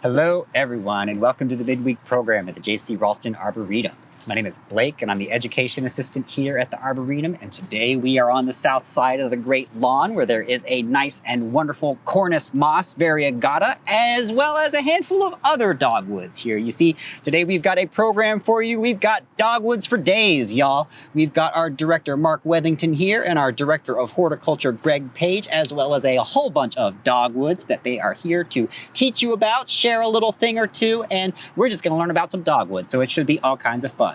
Hello, everyone, and welcome to the Midweek program at the J.C. Raulston Arboretum. My name is Blake, and I'm the education assistant here at the Arboretum, and today we are on the south side of the Great Lawn, where there is a nice and wonderful Cornus moss Variegated, as well as a handful of other dogwoods here. You see, today we've got a program for you. We've got dogwoods for days, y'all. We've got our director, Mark Weathington, here, and our director of horticulture, Paige, as well as a whole bunch of dogwoods that they are here to teach you about, share a little thing or two, and we're just going to learn about some dogwoods, so it should be all kinds of fun.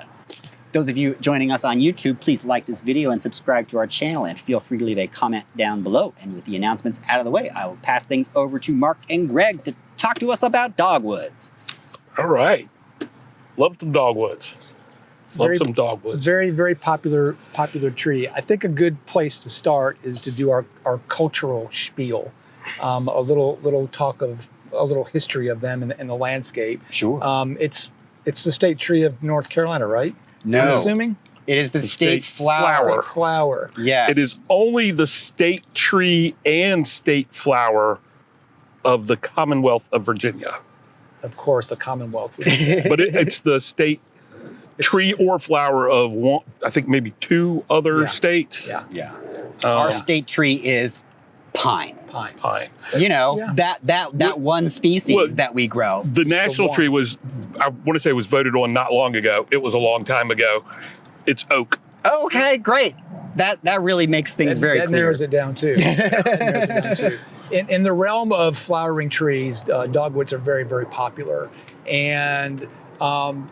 Those of you joining us on YouTube, please like this video and subscribe to our channel, and feel free to leave a comment down below. And with the announcements out of the way, I will pass things over to Mark and Greg to talk to us about dogwoods. All right. Love some dogwoods. Some dogwoods. Very, very popular tree. I think a good place to start is to do our cultural spiel. A little talk of a little history of them in the landscape. Sure. It's the state tree of North Carolina, right? No. I'm assuming? It is the state flower. State flower. Yes. It is only the state tree and state flower of the Commonwealth of Virginia. Of course, the Commonwealth. But it's the state tree or flower of one, I think maybe two other states. Yeah. Our state tree is pine. Pine. You know, that one species that we grow. The national tree was, I want to say, was voted on not long ago. It was a long time ago. It's oak. Okay, great. That really makes things very clear. That narrows it down too. In the realm of flowering trees, dogwoods are very, very popular. And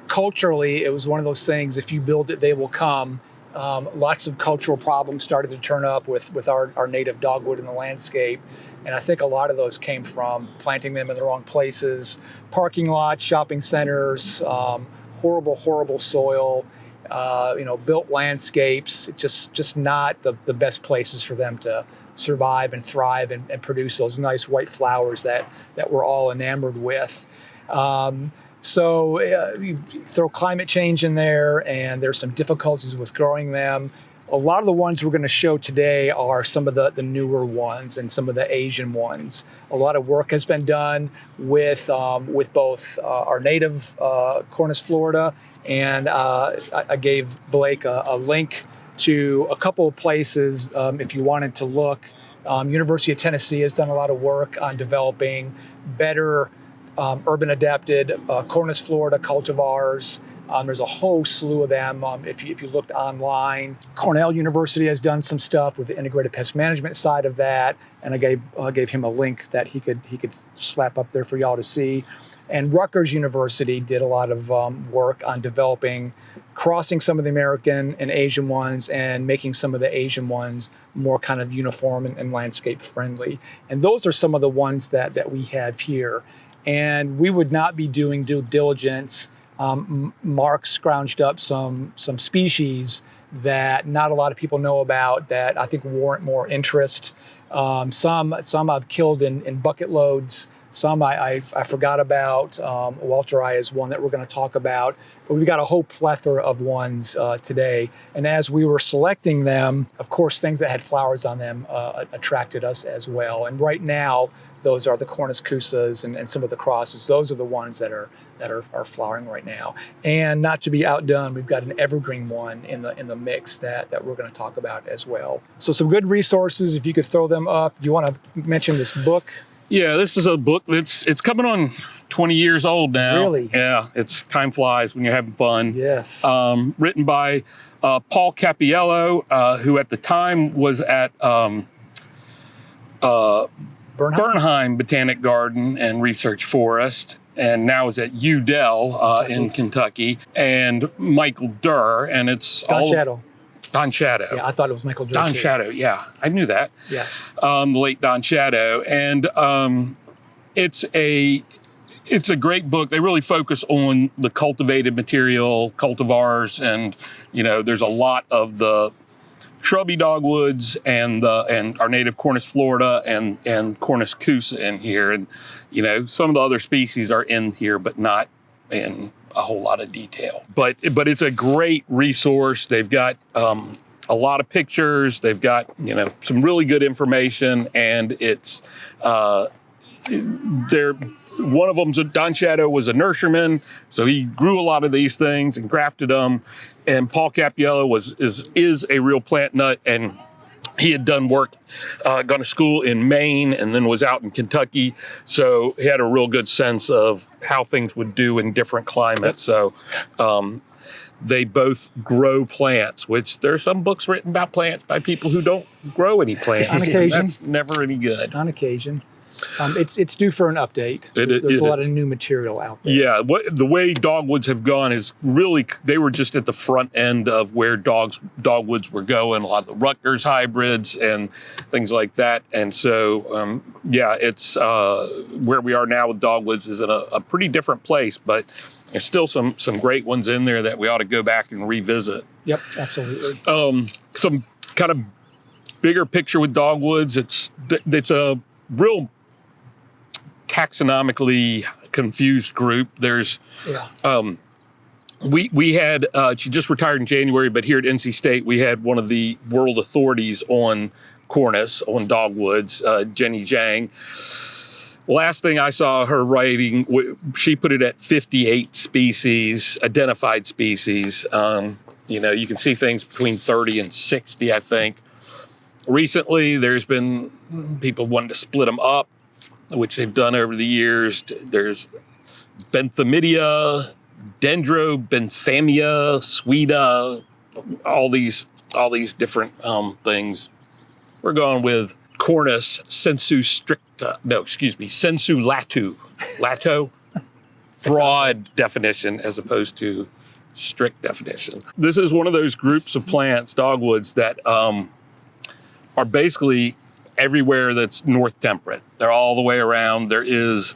culturally, it was one of those things, if you build it, they will come. Lots of cultural problems started to turn up with our native dogwood in the landscape. And I think a lot of those came from planting them in the wrong places, parking lots, shopping centers, horrible soil, built landscapes, just not the best places for them to survive and thrive and produce those nice white flowers that we're all enamored with. So you throw climate change in there, and there's some difficulties with growing them. A lot of the ones we're going to show today are some of the newer ones and some of the Asian ones. A lot of work has been done with both our native Cornus Florida, and I gave Blake a link to a couple of places if you wanted to look. University of Tennessee has done a lot of work on developing better urban adapted Cornus Florida cultivars. There's a whole slew of them if you looked online. Cornell University has done some stuff with the integrated pest management side of that, and I gave him a link that he could slap up there for y'all to see. And Rutgers University did a lot of work on crossing some of the American and Asian ones and making some of the Asian ones more kind of uniform and landscape friendly. And those are some of the ones that we have here. And we would not be doing due diligence. Mark scrounged up some species that not a lot of people know about that I think warrant more interest. Some I've killed in bucket loads. Some I forgot about. Walteri is one that we're going to talk about. But we've got a whole plethora of ones today. And as we were selecting them, of course, things that had flowers on them attracted us as well. And right now, those are the Cornus kousas and some of the crosses. Those are the ones that are flowering right now. And not to be outdone, we've got an evergreen one in the mix that we're going to talk about as well. So some good resources, if you could throw them up. Do you want to mention this book? Yeah, this is a book it's coming on 20 years old now. Really? Yeah, time flies when you're having fun. Yes. Written by Paul Cappiello, who at the time was at Bernheim Botanic Garden and Research Forest, and now is at UDEL in Kentucky, and Michael Durr, and it's Don Shadow. Yeah, I thought it was Michael Durr. Don Shadow, yeah, I knew that. Yes. The late Don Shadow, and it's a great book. They really focus on the cultivated material, cultivars, and there's a lot of the shrubby dogwoods and our native Cornus Florida and Cornus kousa in here, and some of the other species are in here, but not in a whole lot of detail. But it's a great resource. They've got a lot of pictures. They've got some really good information, and it's they're one of them's Don Shadow was a nurseryman, so he grew a lot of these things and grafted them. And Paul Capiello is a real plant nut, and he had done work, gone to school in Maine, and then was out in Kentucky. So he had a real good sense of how things would do in different climates. So they both grow plants, which there are some books written about plants by people who don't grow any plants. On occasion. That's never any good. On occasion. It's due for an update. There's a lot of new material out there. Yeah, the way dogwoods have gone is really, they were just at the front end of where dogwoods were going, a lot of the Rutgers hybrids and things like that. And so, it's where we are now with dogwoods is in a pretty different place, but there's still some great ones in there that we ought to go back and revisit. Yep, absolutely. Some kind of bigger picture with dogwoods. It's a real taxonomically confused group. There's we had she just retired in January, but here at NC State we had one of the world authorities on Cornus, on dogwoods, Jenny Zhang. Last thing I saw her writing, she put it at 58 species, identified species. You can see things between 30 and 60, I think. Recently, there's been people wanting to split them up, which they've done over the years. There's Benthamidia, Dendrobenthamia, Suida, all these different things. We're going with Cornus sensu lato, broad definition as opposed to strict definition. This is one of those groups of plants, dogwoods, that are basically everywhere that's north temperate. They're all the way around. There is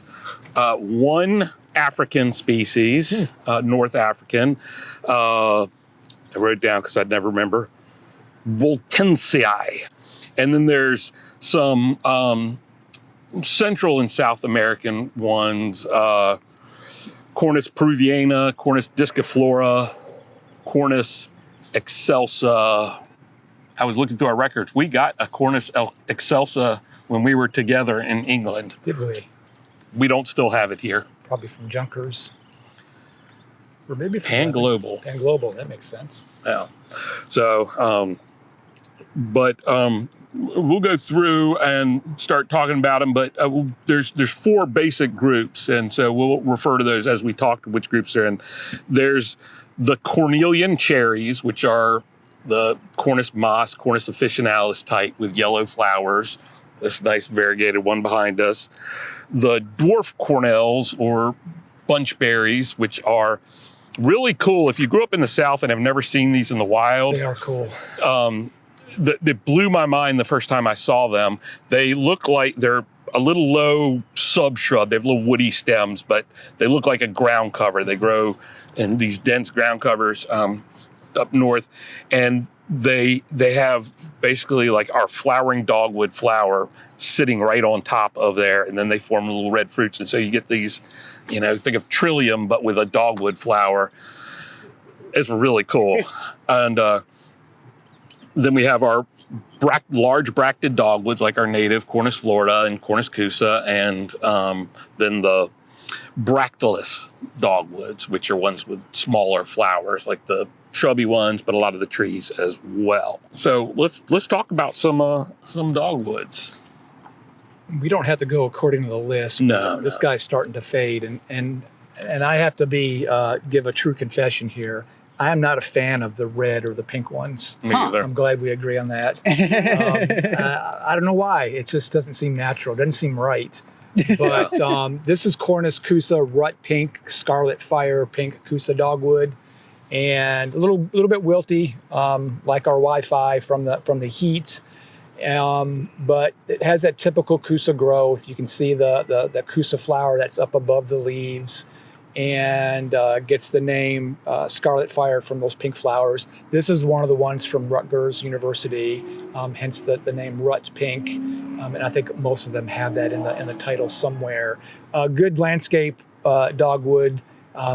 one African species, North African. I wrote it down because I'd never remember. Voltensiae. And then there's some Central and South American ones. Cornus peruviana, Cornus disciflora, Cornus excelsa. I was looking through our records. We got a Cornus excelsa when we were together in England. Did we? We don't still have it here. Probably from Junkers. Or maybe from Pan Global. Pan Global, that makes sense. Yeah. So, we'll go through and start talking about them, but there's four basic groups, and so we'll refer to those as we talk to which groups they're in. There's the cornelian cherries, which are the Cornus mas, Cornus officinalis type with yellow flowers. There's a nice variegated one behind us. The dwarf cornels or bunchberries, which are really cool. If you grew up in the South and have never seen these in the wild, they are cool. That blew my mind the first time I saw them. They look like they're a little low subshrub. They have little woody stems, but they look like a ground cover. They grow in these dense ground covers up north, and they have basically like our flowering dogwood flower sitting right on top of there, and then they form little red fruits. And so you get these, think of trillium, but with a dogwood flower. It's really cool. And then we have our large bracted dogwoods, like our native Cornus florida and Cornus kousa, and then the bractolus dogwoods, which are ones with smaller flowers, like the shrubby ones, but a lot of the trees as well. So let's talk about some dogwoods. We don't have to go according to the list. No, this guy's starting to fade, and I have to give a true confession here. I am not a fan of the red or the pink ones. Me either. I'm glad we agree on that. I don't know why. It just doesn't seem natural. It doesn't seem right. But this is Cornus kousa Rutpink, Scarlet Fire Pink Kousa Dogwood, and a little bit wilty, like our Wi-Fi from the heat. But it has that typical kousa growth. You can see the kousa flower that's up above the leaves, and gets the name Scarlet Fire from those pink flowers. This is one of the ones from Rutgers University, hence the name Rutpink, and I think most of them have that in the title somewhere. Good landscape dogwood. I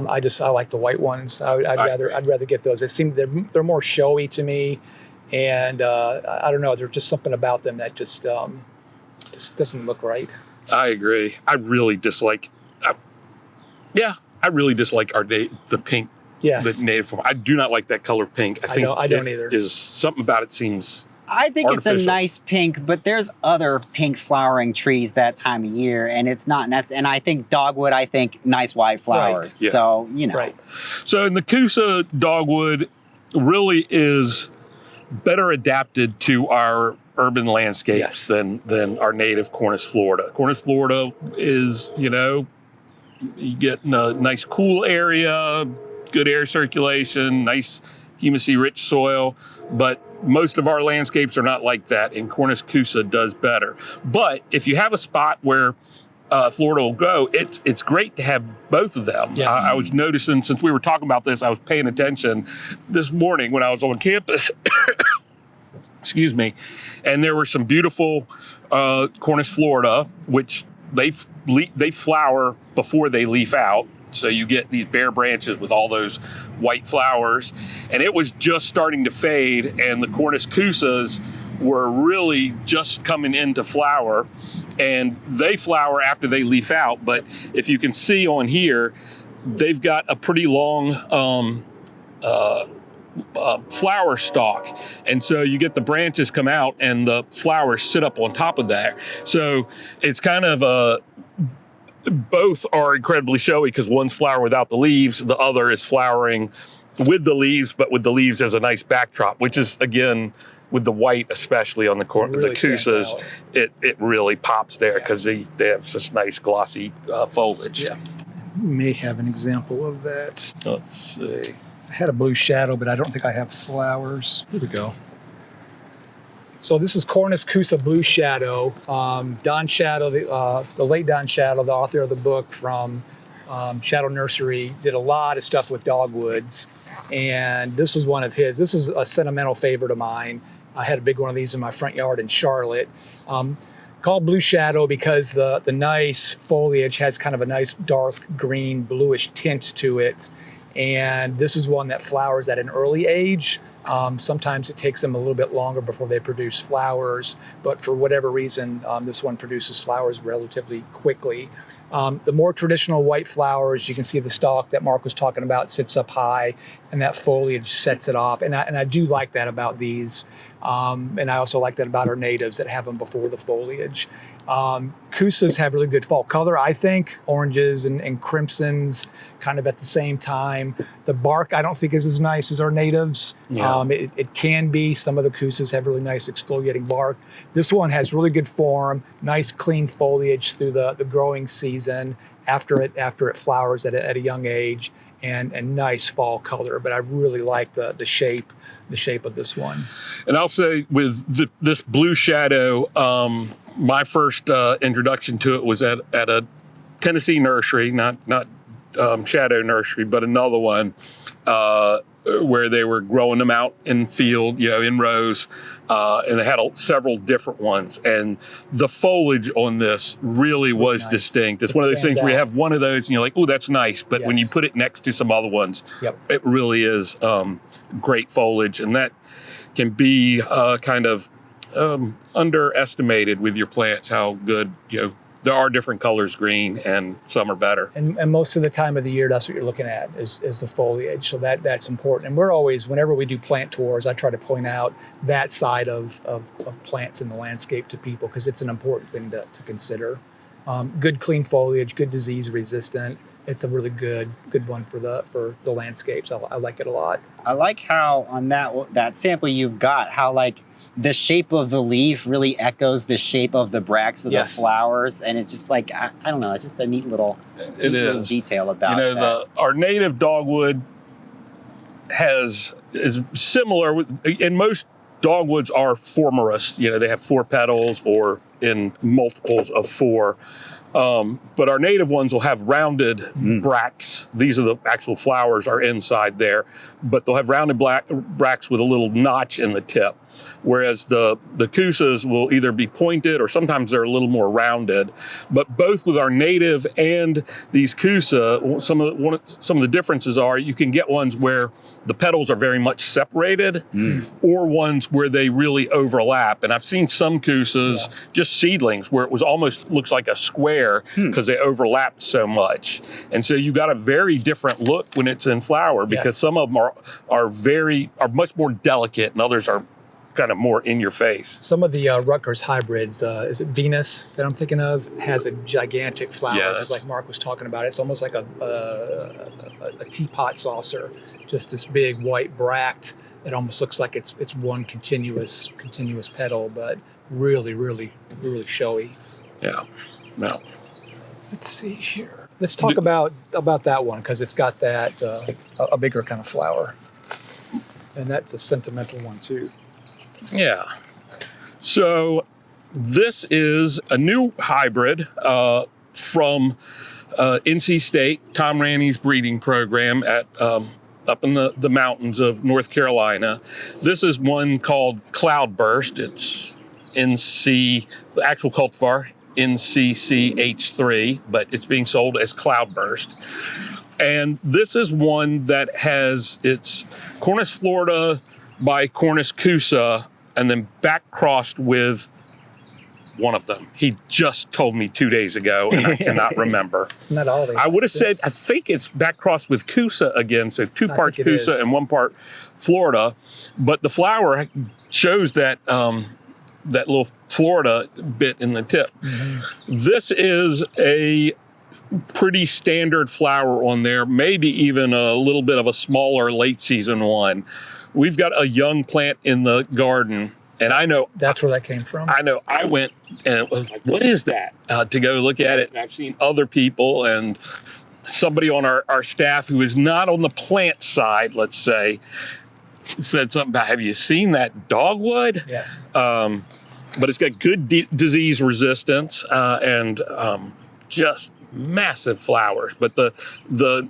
like the white ones. I'd rather get those. It seems they're more showy to me, and I don't know. There's just something about them that just doesn't look right. I agree. I really dislike Yeah, I really dislike the pink, Yes. the native form. I do not like that color pink. I think I don't either. Is something about it seems I think it's a artificial. nice pink, but there's other pink flowering trees that time of year, and it's not necessary. And I think dogwood, nice wide flowers. Yeah. So, you know. Right. So, and the kousa dogwood really is better adapted to our urban landscapes than our native Cornus Florida. Cornus Florida is, you get in a nice cool area, good air circulation, nice humusy rich soil, but most of our landscapes are not like that, and Cornus kousa does better. But if you have a spot where Florida will grow, it's great to have both of them. Yes. I was noticing, since we were talking about this, I was paying attention this morning when I was on campus. Excuse me. And there were some beautiful Cornus Florida, which they flower before they leaf out. So you get these bare branches with all those white flowers, and it was just starting to fade, and the Cornus kousas were really just coming into flower, and they flower after they leaf out. But if you can see on here, they've got a pretty long flower stalk, and so you get the branches come out and the flowers sit up on top of that. So it's kind of both are incredibly showy because one's flowering without the leaves, the other is flowering with the leaves, but with the leaves as a nice backdrop, which is, again, with the white, especially on the Really kousas, it really pops there because they have such nice glossy foliage. Yeah. We may have an example of that. Let's see. I had a blue shadow, but I don't think I have flowers. Here we go. So this is Cornus kousa Blue Shadow. Don Shadow, the late Don Shadow, the author of the book from Shadow Nursery, did a lot of stuff with dogwoods, and this was one of his. This is a sentimental favorite of mine. I had a big one of these in my front yard in Charlotte. Called Blue Shadow because the nice foliage has kind of a nice dark green, bluish tint to it, and this is one that flowers at an early age. Sometimes it takes them a little bit longer before they produce flowers, but for whatever reason, this one produces flowers relatively quickly. The more traditional white flowers, you can see the stalk that Mark was talking about sits up high, and that foliage sets it off. And I do like that about these. And I also like that about our natives that have them before the foliage. Kousas have really good fall color, I think. Oranges and crimsons kind of at the same time. The bark I don't think is as nice as our natives. Yeah. It can be. Some of the kousas have really nice exfoliating bark. This one has really good form, nice clean foliage through the growing season after it flowers at a young age, and nice fall color. But I really like the shape of this one. And I'll say with this Blue Shadow, my first introduction to it was at a Tennessee nursery, not Shadow Nursery, but another one where they were growing them out in field, in rows, and they had several different ones. And the foliage on this really was nice. Distinct. It's one of those things where you have one of those and you're like, oh, that's nice. But when you put it next to some other ones, it really is great foliage. And that can be kind of underestimated with your plants, how good, there are different colors green and some are better. And most of the time of the year, that's what you're looking at is the foliage. So that's important. And we're always, whenever we do plant tours, I try to point out that side of plants in the landscape to people because it's an important thing to consider. Good clean foliage, good disease resistant. It's a really good one for the landscapes. I like it a lot. I like how on that sample you've got, how like the shape of the leaf really echoes the shape of the bracts of the flowers, and it's just like I don't know, it's just a neat little detail about that. Our native dogwood is similar, and most dogwoods are formerous. They have 4 petals or in multiples of 4. But our native ones will have rounded bracts. These are the actual flowers are inside there, but they'll have rounded bracts with a little notch in the tip. whereas the kousas will either be pointed or sometimes they're a little more rounded. But both with our native and these kousa, some of the differences are you can get ones where the petals are very much separated, or ones where they really overlap. And I've seen some kousas, just seedlings, where it was almost looks like a square because they overlapped so much. And so you got a very different look when it's in flower, because some of them are much more delicate, and others are kind of more in your face. Some of the Rutgers hybrids, is it Venus that I'm thinking of, has a gigantic flower, just like Mark was talking about. It's almost like a teapot saucer, just this big white bract. It almost looks like it's one continuous petal, but really, really, really showy. Yeah. No. Let's see here. Let's talk about that one, because it's got that a bigger kind of flower, and that's a sentimental one too. Yeah. So this is a new hybrid from NC State, Tom Ranney's breeding program at up in the mountains of North Carolina. This is one called Cloudburst. It's the actual cultivar, NCCH3, but it's being sold as Cloudburst. And this is one that has its Cornus Florida by Cornus kousa, and then back crossed with one of them. He just told me 2 days ago, and I cannot remember. It's not all they I would have said, I think it's back crossed with kousa again, so 2 parts kousa and 1 part Florida. But the flower shows that that little Florida bit in the tip. This is a pretty standard flower on there, maybe even a little bit of a smaller late season one. We've got a young plant in the garden, and I know that's where that came from. I know I went and was like, what is that? To go look at it. And I've seen other people, and somebody on our staff who is not on the plant side, let's say, said something about, have you seen that dogwood? Yes. But it's got good disease resistance and just massive flowers. But the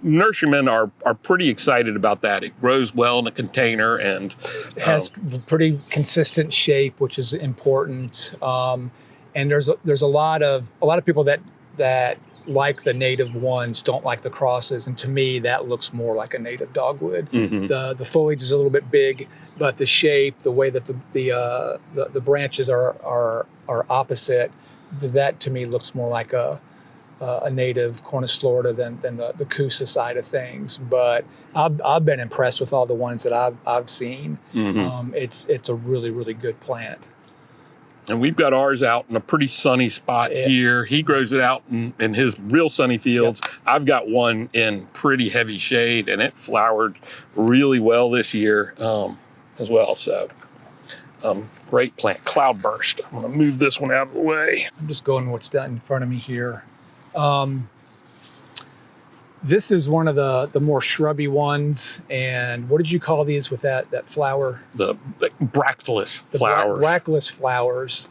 nurserymen are pretty excited about that. It grows well in a container, and it has pretty consistent shape, which is important. And there's a lot of people that like the native ones, don't like the crosses, and to me that looks more like a native dogwood. The foliage is a little bit big, but the shape, the way that the branches are opposite, that to me looks more like a native Cornus Florida than the kousa side of things. But I've been impressed with all the ones that I've seen. It's a really, really good plant. And we've got ours out in a pretty sunny spot here. He grows it out in his real sunny fields. I've got one in pretty heavy shade, and it flowered really well this year as well. So great plant, Cloudburst. I'm gonna move this one out of the way. I'm just going what's done in front of me here. This is one of the more shrubby ones. And what did you call these with that flower? The bractless flowers. Bractless flowers.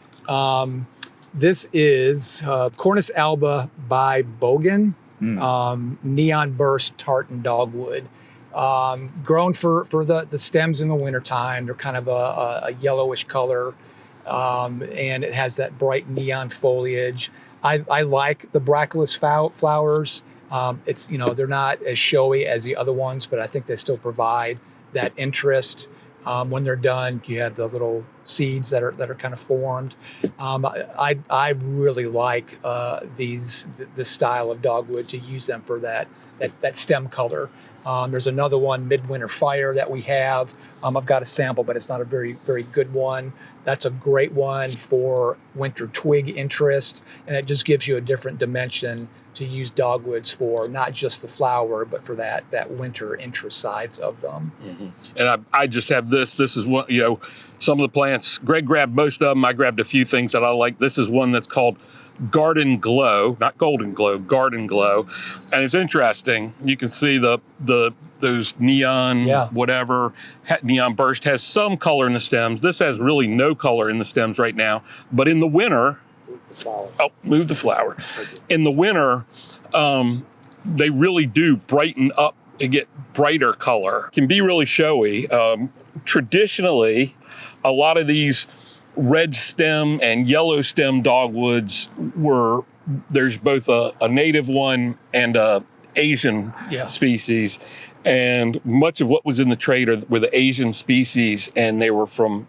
This is Cornus alba ByBoughen, neon burst tartan dogwood. Grown for the stems in the wintertime. They're kind of a yellowish color, and it has that bright neon foliage. I like the bractless flowers. It's, they're not as showy as the other ones, but I think they still provide that interest. When they're done, you have the little seeds that are kind of formed. I really like this style of dogwood, to use them for that stem color. There's another one, Midwinter Fire, that we have. I've got a sample, but it's not a very, very good one. That's a great one for winter twig interest, and it just gives you a different dimension to use dogwoods for, not just the flower, but for that winter interest sides of them. And I just have this. This is one, some of the plants. Greg grabbed most of them. I grabbed a few things that I like. This is one that's called Garden Glow, not Golden Glow, Garden Glow. And it's interesting. You can see those neon, whatever, neon burst has some color in the stems. This has really no color in the stems right now. But in the winter, move the flower. In the winter, they really do brighten up and get brighter color. Can be really showy. traditionally, a lot of these red stem and yellow stem dogwoods there's both a native one and a Asian species. And much of what was in the trade were the Asian species, and they were from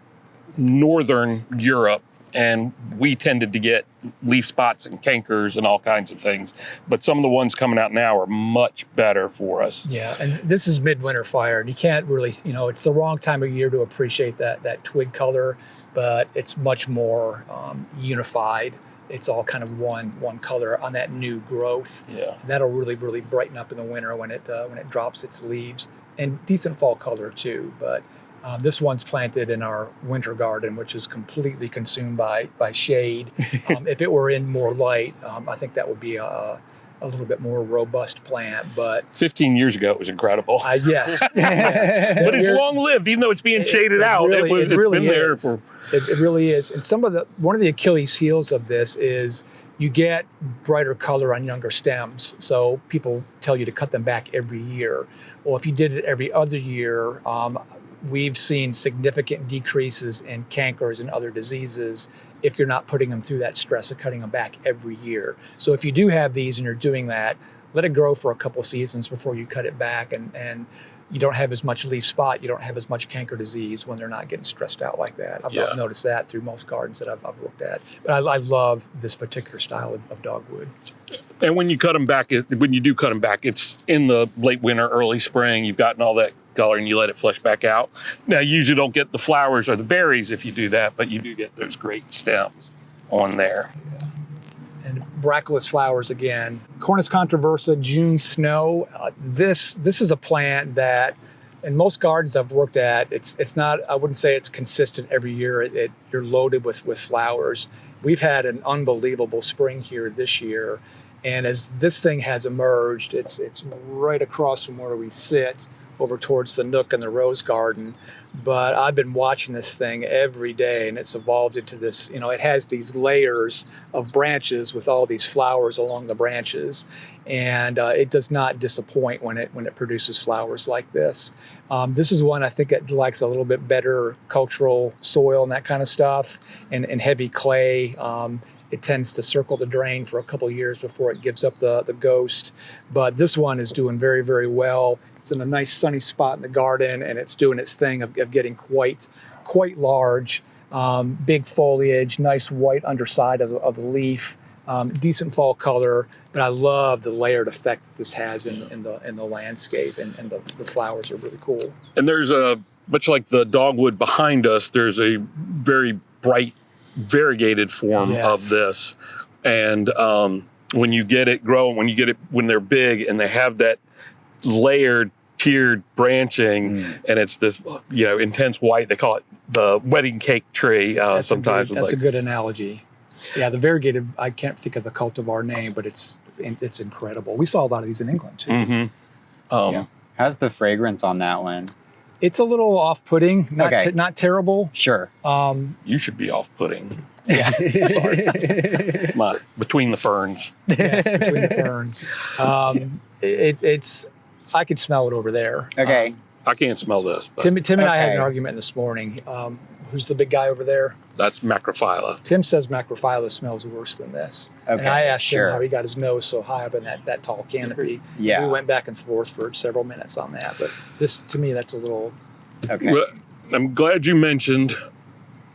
Northern Europe. And we tended to get leaf spots and cankers and all kinds of things. But some of the ones coming out now are much better for us. Yeah, and this is midwinter fire, and you can't really, it's the wrong time of year to appreciate that twig color, but it's much more unified. It's all kind of one color on that new growth. Yeah, that'll really brighten up in the winter when it drops its leaves, and decent fall color too. But this one's planted in our winter garden, which is completely consumed by shade. If it were in more light, I think that would be a little bit more robust plant. But 15 years ago, it was incredible. Yes. But it's long lived, even though it's being shaded out. It's been there for. It really is. And one of the Achilles heels of this is you get brighter color on younger stems. So people tell you to cut them back every year. Well, if you did it every other year, we've seen significant decreases in cankers and other diseases if you're not putting them through that stress of cutting them back every year. So if you do have these and you're doing that, let it grow for a couple seasons before you cut it back, and you don't have as much leaf spot, you don't have as much canker disease when they're not getting stressed out like that. I've noticed that through most gardens that I've looked at. But I love this particular style of dogwood. And when you cut them back, when you do cut them back, it's in the late winter, early spring. You've gotten all that color and you let it flush back out. Now, you usually don't get the flowers or the berries if you do that, but you do get those great stems on there. Yeah. And bractless flowers again. Cornus controversa, June snow. This is a plant that in most gardens I've worked at, it's not, I wouldn't say it's consistent every year. You're loaded with flowers. We've had an unbelievable spring here this year. And as this thing has emerged, it's right across from where we sit over towards the nook and the rose garden. But I've been watching this thing every day, and it's evolved into this, it has these layers of branches with all these flowers along the branches. And it does not disappoint when it produces flowers like this. This is one I think it likes a little bit better cultural soil and that kind of stuff, and heavy clay. It tends to circle the drain for a couple years before it gives up the ghost. But this one is doing very, very well. It's in a nice sunny spot in the garden, and it's doing its thing of getting quite large, big foliage, nice white underside of the leaf, decent fall color. But I love the layered effect that this has in the landscape, and the flowers are really cool. And there's much like the dogwood behind us, there's a very bright variegated form of this. And when you get it growing, when they're big and they have that layered tiered branching, and it's this intense white, they call it the wedding cake tree. That's a good analogy. Yeah, the variegated, I can't think of the cultivar name, but it's incredible. We saw a lot of these in England too. How's the fragrance on that one? It's a little off-putting, not terrible. Sure. You should be off-putting. Yeah. Between the ferns. Yes, between the ferns. It's I could smell it over there. Okay. I can't smell this. But. Tim and I had an argument this morning. Who's the big guy over there? That's Macrophylla. Tim says Macrophylla smells worse than this. Okay, and I asked him how he got his nose so high up in that tall canopy. Yeah. We went back and forth for several minutes on that. But this, to me, that's a little... Okay. Well, I'm glad you mentioned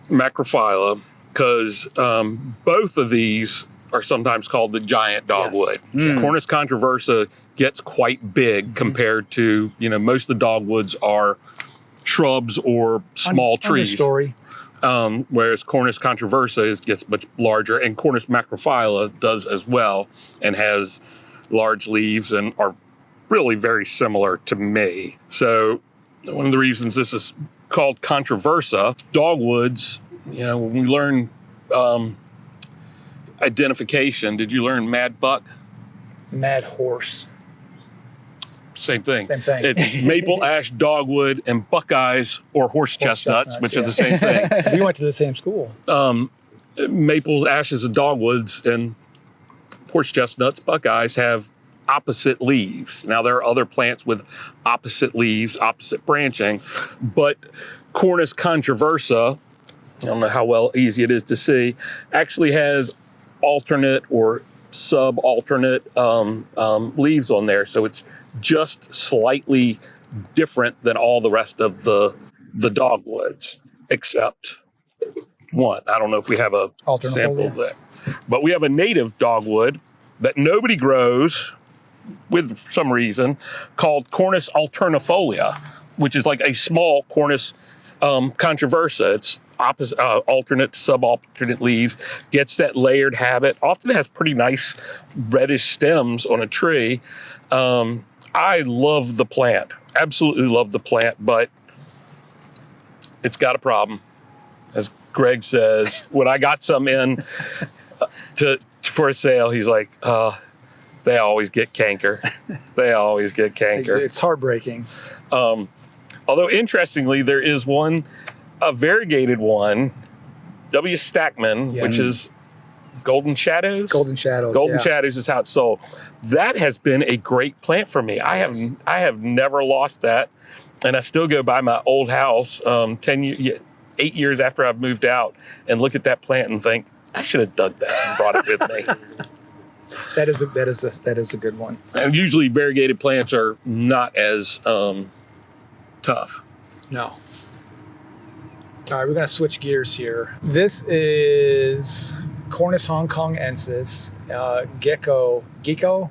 Macrophylla, because both of these are sometimes called the giant dogwood. Yes. Cornus controversa gets quite big compared to, most of the dogwoods are shrubs or small trees. Understory. Whereas Cornus controversa gets much larger, and Cornus macrophylla does as well, and has large leaves and are really very similar to me. So one of the reasons this is called controversa, dogwoods, when we learn identification, did you learn mad buck? Mad horse. Same thing. Same thing. It's maple, ash, dogwood, and buckeyes or horse chestnuts, which are the same thing. We went to the same school. Maple, ashes, and dogwoods, and horse chestnuts, buckeyes have opposite leaves. Now, there are other plants with opposite leaves, opposite branching, but Cornus controversa, I don't know how easy it is to see, actually has alternate or subalternate leaves on there. So it's just slightly different than all the rest of the dogwoods, except one. I don't know if we have a sample of that. But we have a native dogwood that nobody grows with some reason called Cornus alternifolia, which is like a small Cornus controversa. It's opposite, alternate, subalternate leaves, gets that layered habit, often has pretty nice reddish stems on a tree. I love the plant, absolutely love the plant, but it's got a problem. As Greg says, when I got some in for a sale, he's like, they always get canker. They always get canker. It's heartbreaking. Although interestingly, there is a variegated one, W. Stackman, Yes. which is Golden Shadows. Golden Shadows. Golden yeah. Shadows is how it's sold. That has been a great plant for me. I have never lost that, and I still go by my old house 8 years after I've moved out and look at that plant and think I should have dug that and brought it with me. That is a good one. And usually variegated plants are not as tough. No. All right, we're going to switch gears here. This is Cornus hongkongensis, gecko, the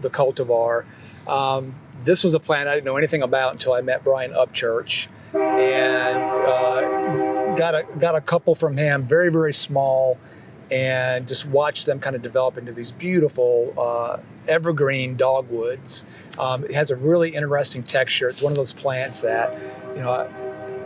cultivar. This was a plant I didn't know anything about until I met Brian Upchurch, and got a couple from him, very, very small, and just watched them kind of develop into these beautiful evergreen dogwoods. It has a really interesting texture. It's one of those plants that,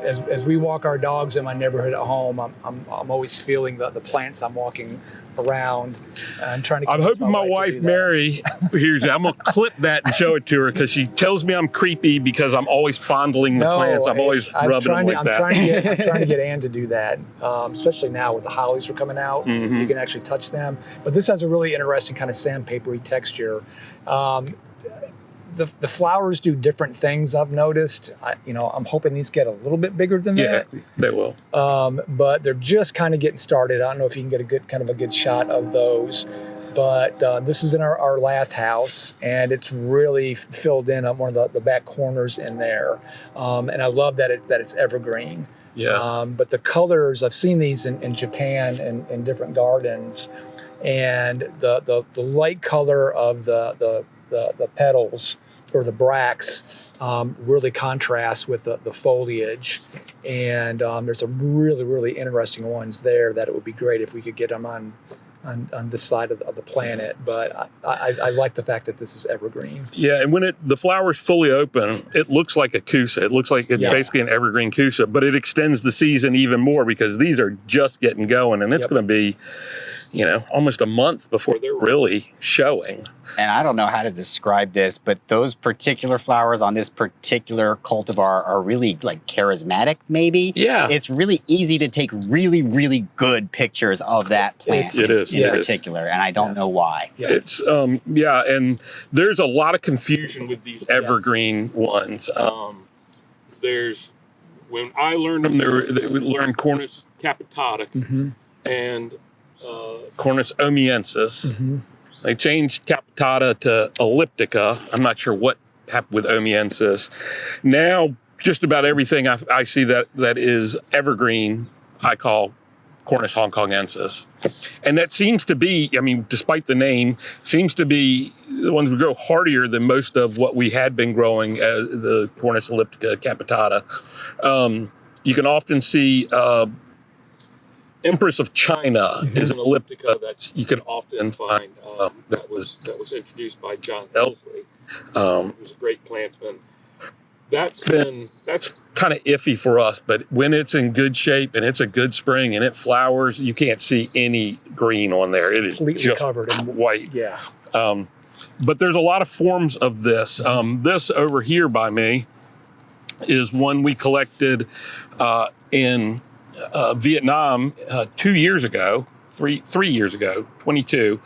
as we walk our dogs in my neighborhood at home, I'm always feeling the plants I'm walking around and trying to. I'm hoping my wife Mary hears it. I'm gonna clip that and show it to her because she tells me I'm creepy because I'm always fondling the plants. I'm always rubbing them like that. I'm trying to get Ann to do that, especially now with the hollies are coming out. Mm-hmm. You can actually touch them. But this has a really interesting kind of sandpapery texture. The flowers do different things, I've noticed. I'm hoping these get a little bit bigger than that. Yeah, they will. But they're just kind of getting started. I don't know if you can get a good shot of those. But this is in our lath house, and it's really filled in on one of the back corners in there. And I love that it's evergreen. Yeah. But the colors, I've seen these in Japan and in different gardens, and the light color of the petals or the bracts really contrast with the foliage, and there's some really interesting ones there that it would be great if we could get them on this side of the planet. But I like the fact that this is evergreen. Yeah, and when the flower's fully open, it looks like a kousa. It looks like it's basically an evergreen kousa, but it extends the season even more because these are just getting going, and it's going to be almost a month before they're really showing. And I don't know how to describe this, but those particular flowers on this particular cultivar are really like charismatic, maybe. Yeah. It's really easy to take really, really good pictures of that plant It is. in particular, and I don't know why. Yeah. It's, and there's a lot of confusion with these evergreen ones. When I learned them, we learned Cornus capitata and Cornus omiensis. Mm-hmm. They changed capitata to elliptica. I'm not sure what happened with omiensis. Now, just about everything I see that is evergreen, I call Cornus hongkongensis. And that seems to be, despite the name, seems to be the ones that grow hardier than most of what we had been growing as the Cornus elliptica capitata. You can often see Empress of China is an elliptica that you can often find. That was introduced by John Elsley, who's a great plantsman. That's kind of iffy for us, but when it's in good shape and it's a good spring and it flowers, you can't see any green on there. It is completely just covered in white. Yeah. But there's a lot of forms of this. This over here by me is one we collected in Vietnam 2 years ago, three years ago, 22.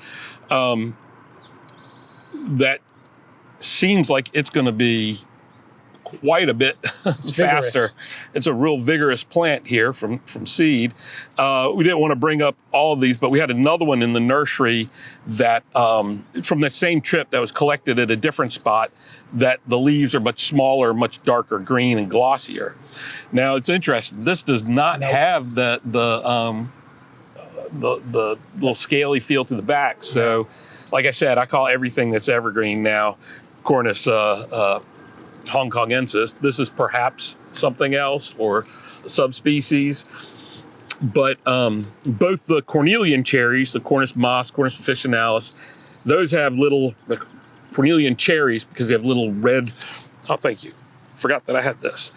That seems like it's going to be quite a bit faster. It's a real vigorous plant here from seed. We didn't want to bring up all of these, but we had another one in the nursery that from the same trip that was collected at a different spot, that the leaves are much smaller, much darker green and glossier. Now it's interesting. This does not have the little scaly feel to the back. So, like I said, I call everything that's evergreen now Cornus Hongkongensis. This is perhaps something else or a subspecies. But both the cornelian cherries, the Cornus mas, Cornus officinalis, those have the cornelian cherries because they have little red, oh, thank you. Forgot that I had this.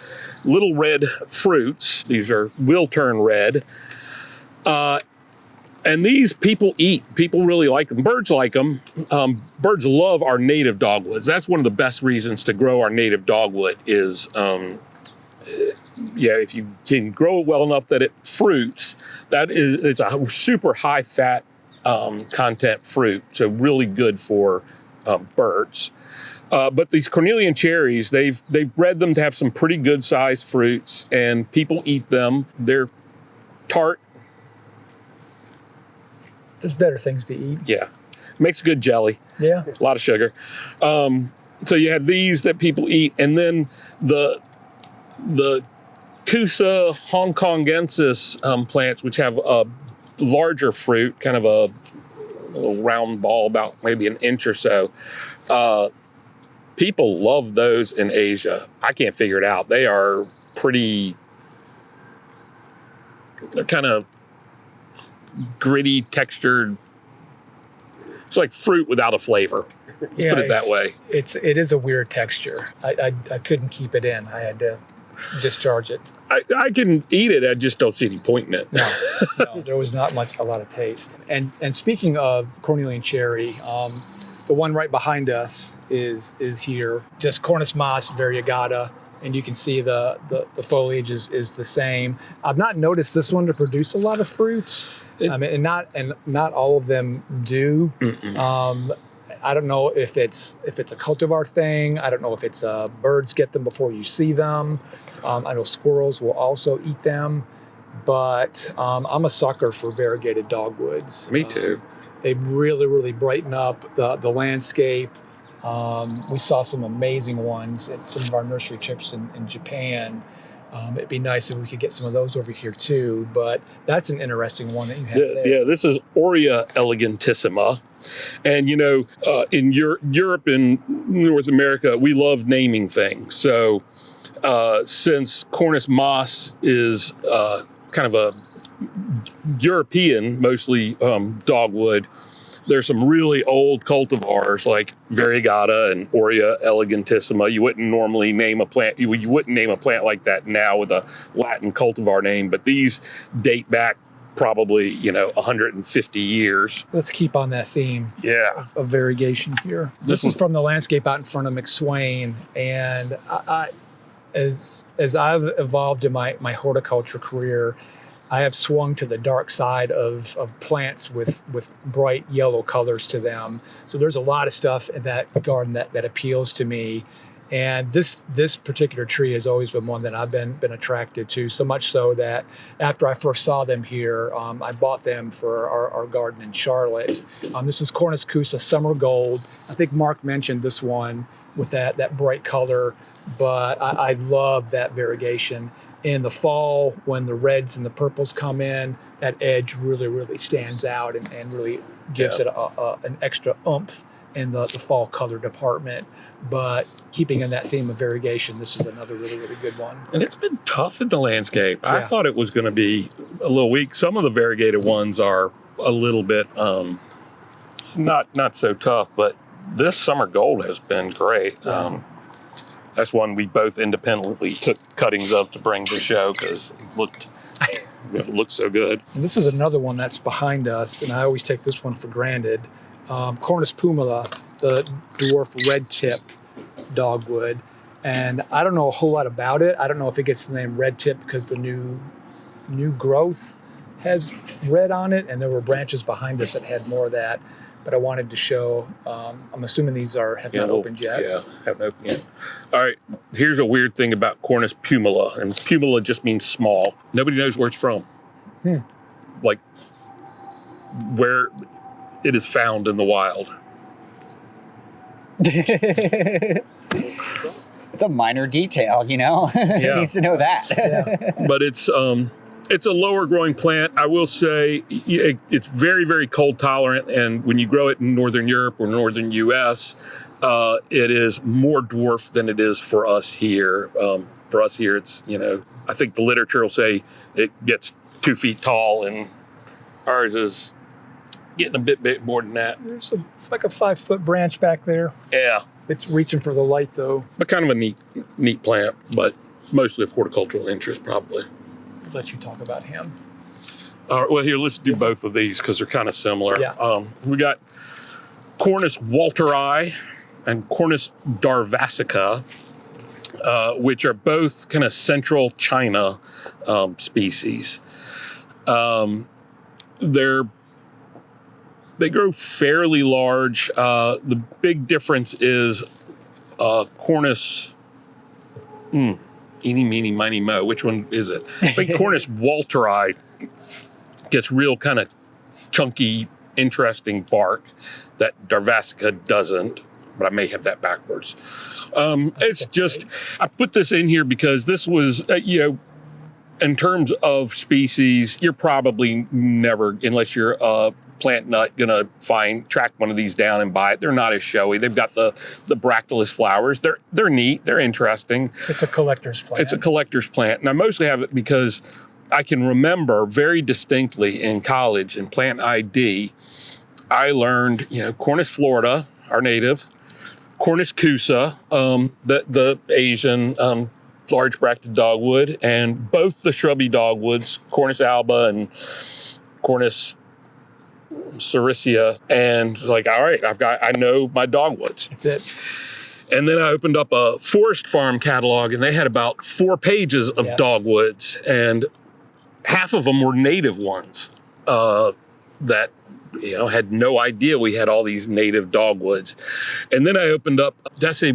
Little red fruits. These will turn red. And these people eat. People really like them. Birds like them. Birds love our native dogwoods. That's one of the best reasons to grow our native dogwood is, if you can grow it well enough that it fruits, it's a super high fat content fruit. So really good for birds. But these cornelian cherries, they've bred them to have some pretty good sized fruits, and people eat them. They're tart. There's better things to eat. Yeah. Makes good jelly. Yeah. A lot of sugar. So you have these that people eat, and then the kousa hongkongensis plants, which have a larger fruit, kind of a little round ball about maybe an inch or so. People love those in Asia. I can't figure it out. They are they're kind of gritty, textured. It's like fruit without a flavor. Let's put it that way. It is a weird texture. I couldn't keep it in. I had to discharge it. I can eat it. I just don't see any point in it. No, there was not a lot of taste. And speaking of cornelian cherry, the one right behind us is here, just Cornus mas variegata, and you can see the foliage is the same. I've not noticed this one to produce a lot of fruits. And not all of them do. I don't know if it's a cultivar thing. I don't know if it's birds get them before you see them. I know squirrels will also eat them, but I'm a sucker for variegated dogwoods. Me too. They really, really brighten up the landscape. We saw some amazing ones at some of our nursery trips in Japan. It'd be nice if we could get some of those over here too, but that's an interesting one that you have there. Yeah, this is Aurea elegantissima. And, in Europe and North America, we love naming things. So since Cornus mas is kind of a European, mostly dogwood, there's some really old cultivars like Variegata and Aurea elegantissima. You wouldn't normally name a plant. You wouldn't name a plant like that now with a Latin cultivar name, but these date back probably 150 years. Let's keep on that theme. Yeah, of variegation here. This is from the landscape out in front of McSwain, and I as I've evolved in my horticulture career, I have swung to the dark side of plants with bright yellow colors to them. So there's a lot of stuff in that garden that appeals to me. And this particular tree has always been one that I've been attracted to, so much so that after I first saw them here, I bought them for our garden in Charlotte. This is Cornus kousa Summer Gold. I think Mark mentioned this one with that bright color, but I love that variegation. In the fall, when the reds and the purples come in, that edge really, really stands out and really gives it an extra oomph in the fall color department. But keeping in that theme of variegation, this is another really, really good one. And it's been tough in the landscape. Yeah. I thought it was going to be a little weak. Some of the variegated ones are a little bit not so tough, but this Summer Gold has been great. Yeah. That's one we both independently took cuttings of to bring to the show because it looked so good. And this is another one that's behind us, and I always take this one for granted. Cornus pumila, the dwarf red tip dogwood. And I don't know a whole lot about it. I don't know if it gets the name red tip because the new growth has red on it, and there were branches behind us that had more of that. but I wanted to show. I'm assuming these have not opened yet. Yeah, haven't opened yet. All right, here's a weird thing about Cornus pumila, and pumila just means small. Nobody knows where it's from. Like where it is found in the wild. It's a minor detail, you know? It needs to know that. But it's a lower growing plant. I will say it's very, very cold tolerant. And when you grow it in Northern Europe or Northern US, it is more dwarf than it is for us here. For us here, it's, I think the literature will say it gets 2 feet tall, and ours is getting a bit more than that. It's like a 5-foot branch back there. Yeah. It's reaching for the light, though. But kind of a neat plant, but mostly of horticultural interest, probably. I'll let you talk about him. All right, well, here, let's do both of these because they're kind of similar. Yeah. We got Cornus walteri and Cornus darvasica, which are both kind of central China species. They grow fairly large. The big difference is Cornus, eeny, meeny, miny, mo. Which one is it? I think Cornus walteri gets real kind of chunky, interesting bark that darvasica doesn't, but I may have that backwards. It's just, I put this in here because this was, in terms of species, you're probably never, unless you're a plant nut, gonna track one of these down and buy it. They're not as showy. They've got the bractolus flowers. They're neat. They're interesting. It's a collector's plant. It's a collector's plant, and I mostly have it because I can remember very distinctly in college in plant ID, I learned, Cornus florida, our native, Cornus kousa, the Asian large bracted dogwood, and both the shrubby dogwoods, Cornus alba and Cornus sericea, and like, all right, I know my dogwoods. That's it. And then I opened up a forest farm catalog, and they had about 4 pages of dogwoods, and half of them were native ones that had no idea we had all these native dogwoods. And then I opened up, did I say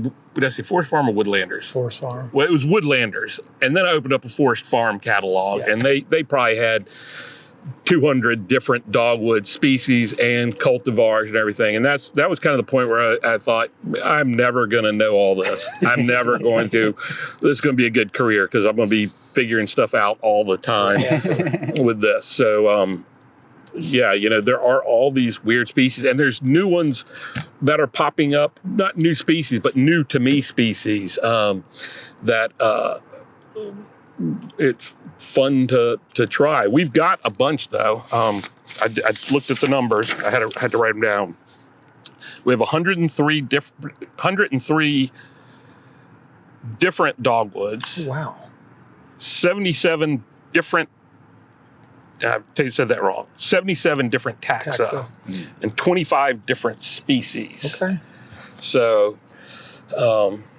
forest farm or woodlanders? Forest farm. Well, it was woodlanders. And then I opened up a forest farm catalog, and they probably had 200 different dogwood species and cultivars and everything. And that was kind of the point where I thought, I'm never going to know all this. I'm never going to. This is going to be a good career because I'm going to be figuring stuff out all the time with this. So, there are all these weird species, and there's new ones that are popping up, not new species, but new to me species that it's fun to try. We've got a bunch though. I looked at the numbers. I had to write them down. We have 103 different dogwoods. Wow. 77 different. I said that wrong. 77 different taxa. And 25 different species. Okay. So,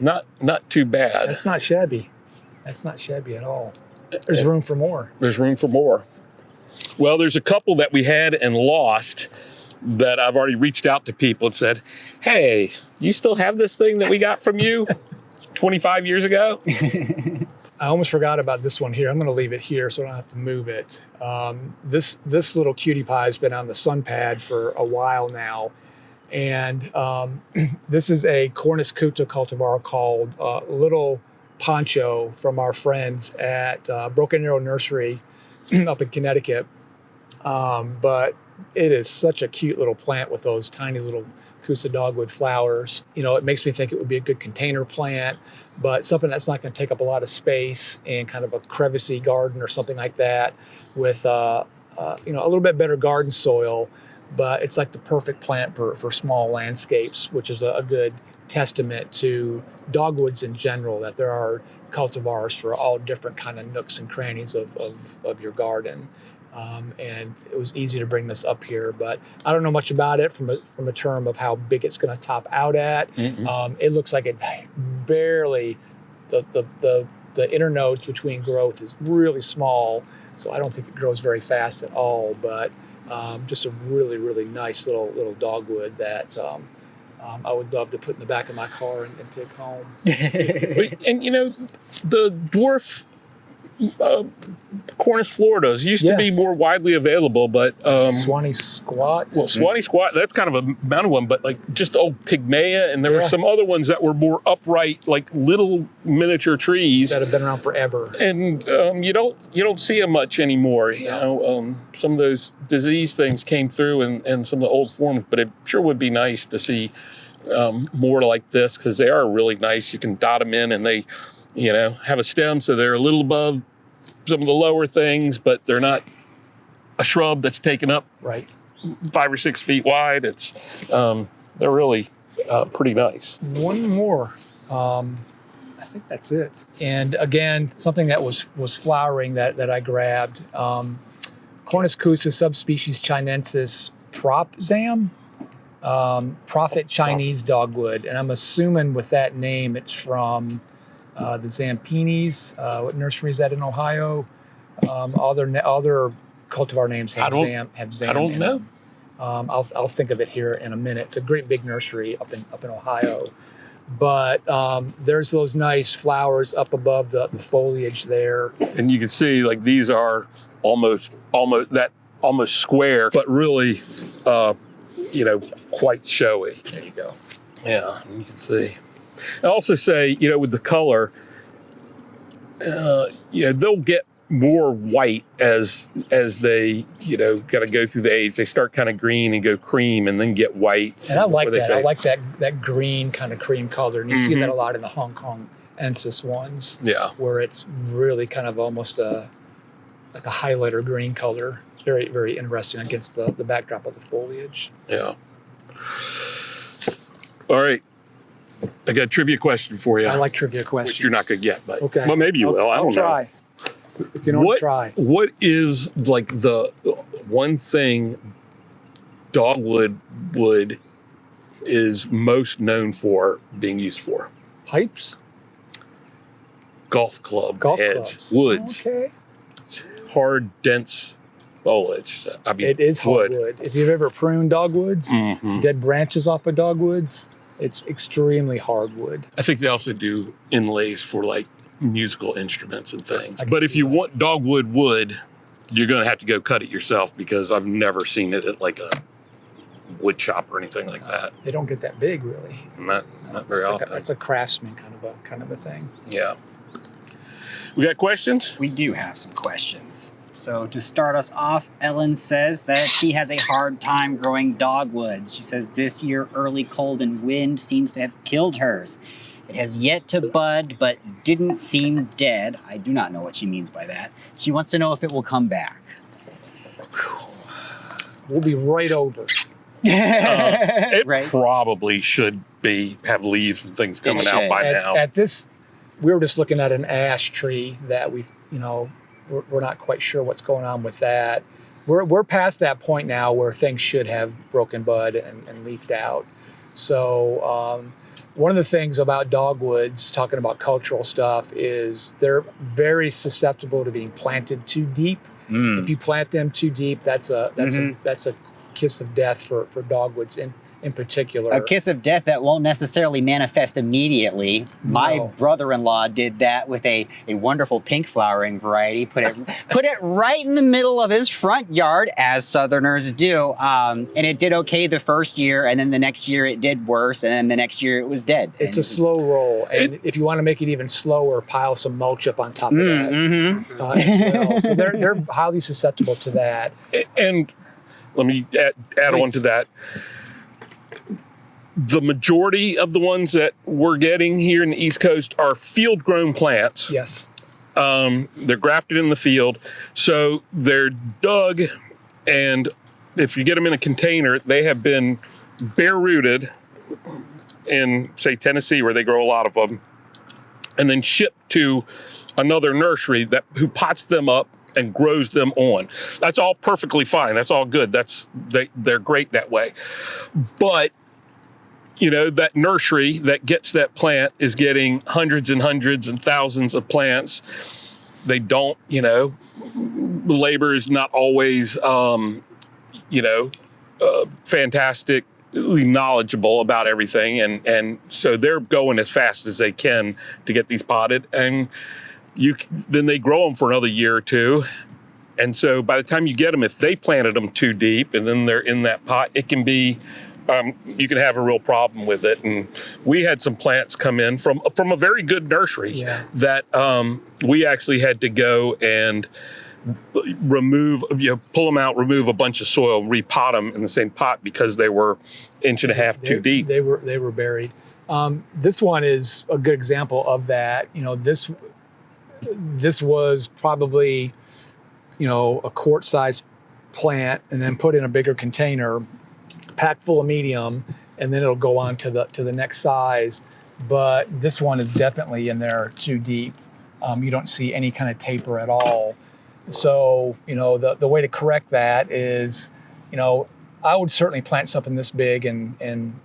not too bad. That's not shabby. That's not shabby at all. There's room for more. There's room for more. Well, there's a couple that we had and lost that I've already reached out to people and said, hey, you still have this thing that we got from you 25 years ago? I almost forgot about this one here. I'm going to leave it here so I don't have to move it. This little cutie pie has been on the sun pad for a while now. And this is a Cornus kousa cultivar called Little Poncho from our friends at Broken Arrow Nursery up in Connecticut. But it is such a cute little plant with those tiny little kousa dogwood flowers. It makes me think it would be a good container plant, but something that's not going to take up a lot of space in kind of a crevicey garden or something like that with a little bit better garden soil. But it's like the perfect plant for small landscapes, which is a good testament to dogwoods in general, that there are cultivars for all different kind of nooks and crannies of your garden. And it was easy to bring this up here, but I don't know much about it from a term of how big it's going to top out at. It looks like it barely, the internodes between growth is really small, so I don't think it grows very fast at all, but Just a really, really nice little dogwood that I would love to put in the back of my car and take home. And the dwarf Cornus Floridas used to be more widely available, but Swanee Squat. Well, Swanee Squat, that's kind of a mountain one, but like just old Pygmaea, and there were some other ones that were more upright, like little miniature trees that have been around forever. And you don't see them much anymore. Some of those disease things came through in some of the old forms, but it sure would be nice to see more like this, because they are really nice. You can dot them in, and they have a stem, so they're a little above some of the lower things, but they're not a shrub that's taken up 5 or 6 feet wide. It's they're really pretty nice. One more. I think that's it. And again, something that was flowering that I grabbed. Cornus kousa subspecies chinensis propzam. Prophet Chinese dogwood. And I'm assuming with that name, it's from the Zampinis. What nursery is that in Ohio? Other cultivar names have Zam. I don't know. I'll think of it here in a minute. It's a great big nursery up in Ohio. But there's those nice flowers up above the foliage there. And you can see like these are almost square, but really quite showy. There you go. Yeah, you can see. I also say, with the color, they'll get more white as they, kind of go through the age. They start kind of green and go cream and then get white. And I like that. I like that green kind of cream color. And you see that a lot in the Hong Kong Ensis ones. Yeah. Where it's really kind of almost like a highlighter green color. It's very, very interesting against the backdrop of the foliage. Yeah. All right. I got a trivia question for you. I like trivia questions. Which you're not going to get, but okay. Well, maybe you will. I don't know. Try. You can only try. What is like the one thing dogwood wood is most known for being used for? Pipes? Golf clubs. Woods. Okay. Hard, dense foliage. I mean, it is hardwood. If you've ever pruned dogwoods, dead branches off of dogwoods, it's extremely hardwood. I think they also do inlays for like musical instruments and things. But if you want dogwood wood, you're going to have to go cut it yourself, because I've never seen it at like a wood shop or anything like that. They don't get that big, really. Not very often. It's a craftsman kind of a thing. Yeah. We got questions? We do have some questions. So to start us off, Ellen says that she has a hard time growing dogwoods. She says this year early cold and wind seems to have killed hers. It has yet to bud, but didn't seem dead. I do not know what she means by that. She wants to know if it will come back. We'll be right over. It probably should have leaves and things coming out by now. At this, we were just looking at an ash tree that we're not quite sure what's going on with that. We're past that point now where things should have broken bud and leafed out. So one of the things about dogwoods, talking about cultural stuff, is they're very susceptible to being planted too deep. If you plant them too deep, that's a kiss of death for dogwoods in particular. A kiss of death that won't necessarily manifest immediately. No. My brother-in-law did that with a wonderful pink flowering variety. Put it right in the middle of his front yard, as Southerners do. And it did okay the first year, and then the next year it did worse, and then the next year it was dead. It's a slow roll, and if you want to make it even slower, pile some mulch up on top of that as well. So they're highly susceptible to that. And let me add on to that. The majority of the ones that we're getting here in the East Coast are field-grown plants. Yes. They're grafted in the field. So they're dug, and if you get them in a container, they have been bare-rooted in, say, Tennessee, where they grow a lot of them, and then shipped to another nursery who pots them up and grows them on. That's all perfectly fine. That's all good. They're great that way. But that nursery that gets that plant is getting hundreds and hundreds and thousands of plants. They don't, labor is not always, fantastically knowledgeable about everything, and so they're going as fast as they can to get these potted, and then they grow them for another year or two. And so by the time you get them, if they planted them too deep and then they're in that pot, it can be, you can have a real problem with it. And we had some plants come in from a very good nursery that we actually had to go and remove, pull them out, remove a bunch of soil, repot them in the same pot because they were 1.5 inches too deep. They were buried. This one is a good example of that. This was probably, a quart-sized plant, and then put in a bigger container, packed full of medium, and then it'll go on to the next size. But this one is definitely in there too deep. You don't see any kind of taper at all. So, the way to correct that is, I would certainly plant something this big in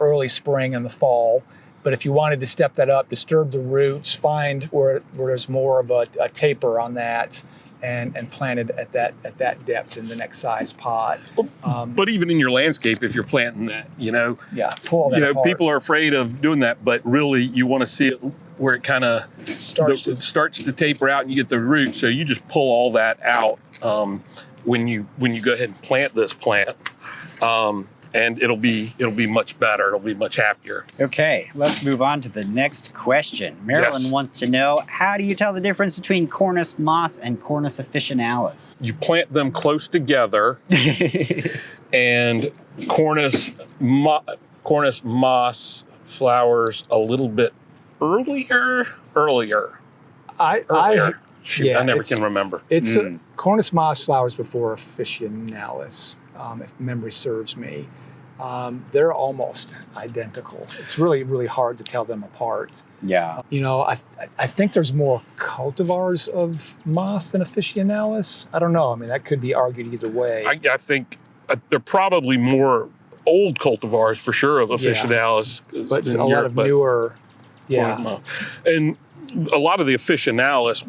early spring and the fall. But if you wanted to step that up, disturb the roots, find where there's more of a taper on that, and planted at that depth in the next size pot. But even in your landscape, if you're planting that, pull that apart. People are afraid of doing that, but really you want to see it where it kind of starts to taper out and you get the roots. So you just pull all that out when you go ahead and plant this plant. And it'll be much better. It'll be much happier. Okay, let's move on to the next question. Marilyn wants to know, how do you tell the difference between Cornus moss and Cornus officinalis? You plant them close together, and Cornus moss flowers a little bit earlier. I never can remember. It's Cornus moss flowers before officinalis, if memory serves me. They're almost identical. It's really, really hard to tell them apart. Yeah. I think there's more cultivars of moss than officinalis. I don't know. I mean, that could be argued either way. I think there are probably more old cultivars for sure of officinalis. But a lot of newer. Yeah. And a lot of the officinalis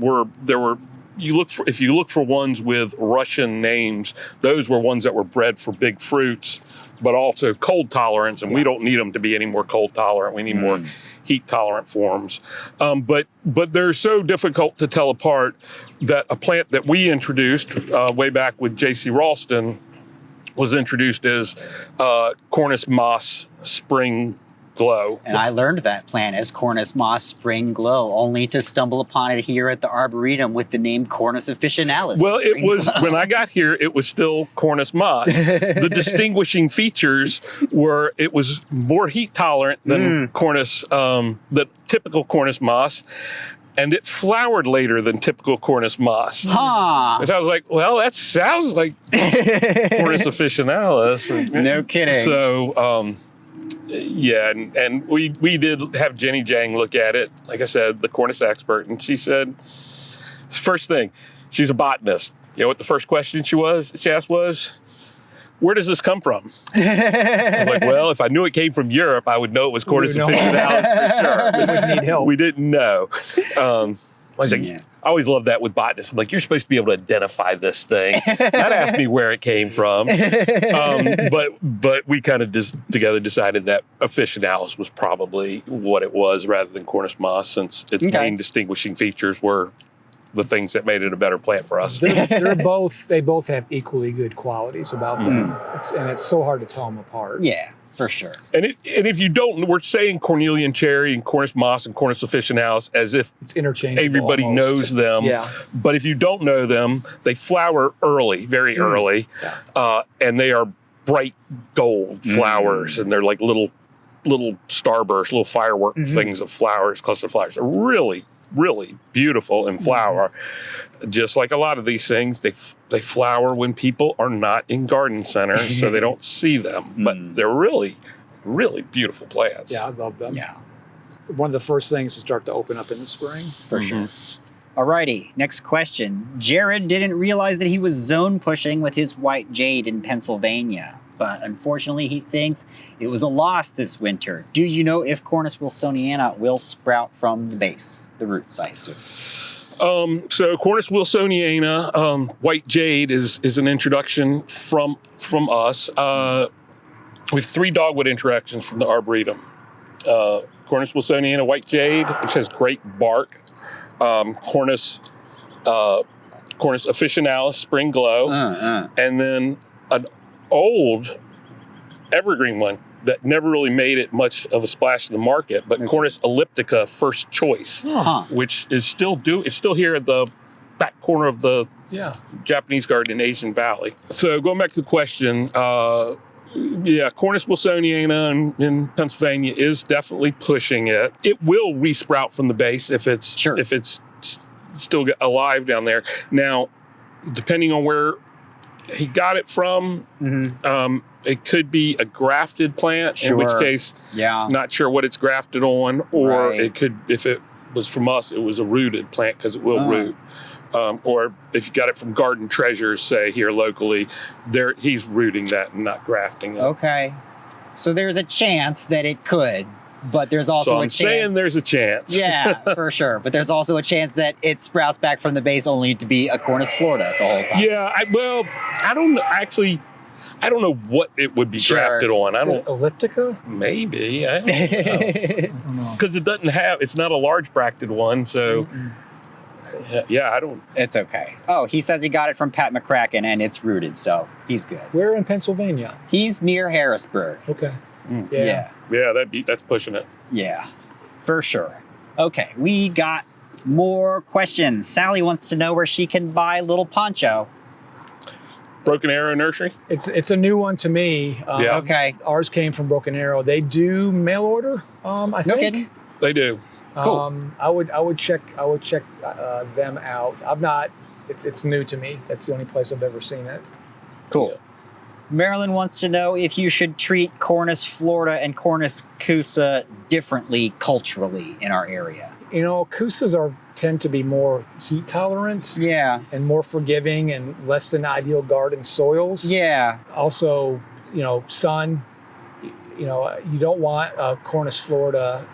if you look for ones with Russian names, those were ones that were bred for big fruits, but also cold tolerance, and we don't need them to be any more cold tolerant. We need more heat tolerant forms. But they're so difficult to tell apart that a plant that we introduced way back with J.C. Raulston was introduced as Cornus moss spring glow. And I learned that plant as Cornus moss spring glow, only to stumble upon it here at the Arboretum with the name Cornus officinalis. Well, it was, when I got here, it was still Cornus moss. The distinguishing features were it was more heat tolerant than Cornus, the typical Cornus moss. And it flowered later than typical Cornus moss. Huh. Which I was like, well, that sounds like Cornus officinalis. No kidding. So, and we did have Jenny Jang look at it, like I said, the Cornus expert, and she said, first thing, she's a botanist. You know what the first question she asked was, where does this come from? I'm like, well, if I knew it came from Europe, I would know it was Cornus officinalis for sure. We would need help. We didn't know. I was like, I always love that with botanists. I'm like, you're supposed to be able to identify this thing. Not ask me where it came from. But we kind of together decided that officinalis was probably what it was rather than Cornus moss, since its main distinguishing features were the things that made it a better plant for us. They both have equally good qualities about them. It's so hard to tell them apart. Yeah, for sure. And if you don't, we're saying cornelian cherry and Cornus moss and Cornus officinalis as if it's interchangeable. Everybody knows them. Yeah. But if you don't know them, they flower early, very early, and they are bright gold flowers, and they're like little starbursts, little firework things of flowers, cluster flowers. They're really, really beautiful in flower. Just like a lot of these things, they flower when people are not in garden centers, so they don't see them. But they're really, really beautiful plants. Yeah, I love them. Yeah. One of the first things to start to open up in the spring. For sure. Alrighty, next question. Jared didn't realize that he was zone pushing with his white jade in Pennsylvania, but unfortunately he thinks it was a loss this winter. Do you know if Cornus wilsoniana will sprout from the base, the roots, I assume? So Cornus wilsoniana, white jade is an introduction from us. We have 3 dogwood introductions from the Arboretum. Cornus wilsoniana, white jade, which has great bark. Cornus officinalis, spring glow. And then an old evergreen one that never really made it much of a splash in the market, but Cornus elliptica, first choice, which is still here at the back corner of the Japanese garden in Asian Valley. So going back to the question, Cornus wilsoniana in Pennsylvania is definitely pushing it. It will resprout from the base if it's still alive down there. Now, depending on where he got it from, it could be a grafted plant, in which case, not sure what it's grafted on, or it could, if it was from us, it was a rooted plant because it will root. Or if you got it from Garden Treasures, say here locally, he's rooting that and not grafting it. Okay. So there's a chance that it could, but there's also a chance. So I'm saying there's a chance. Yeah, for sure. But there's also a chance that it sprouts back from the base only to be a Cornus Florida the whole time. Yeah, I don't know. Actually, I don't know what it would be grafted on. Is it elliptica? Maybe. I don't know. Because it's not a large bracted one, so... I don't... It's okay. Oh, he says he got it from Pat McCracken and it's rooted, so he's good. Where in Pennsylvania? He's near Harrisburg. Okay. Yeah, that's pushing it. Yeah, for sure. Okay, we got more questions. Sally wants to know where she can buy Little Poncho. Broken Arrow Nursery? It's a new one to me. Okay. Ours came from Broken Arrow. They do mail order, I think. Kidding? They do. Cool. I would check them out. I've not. It's new to me. That's the only place I've ever seen it. Cool. Yeah. Marilyn wants to know if you should treat Cornus Florida and Cornus kousa differently culturally in our area. You know, kousas tend to be more heat tolerant. Yeah. And more forgiving and less than ideal garden soils. Yeah. Also, sun. You don't want Cornus Florida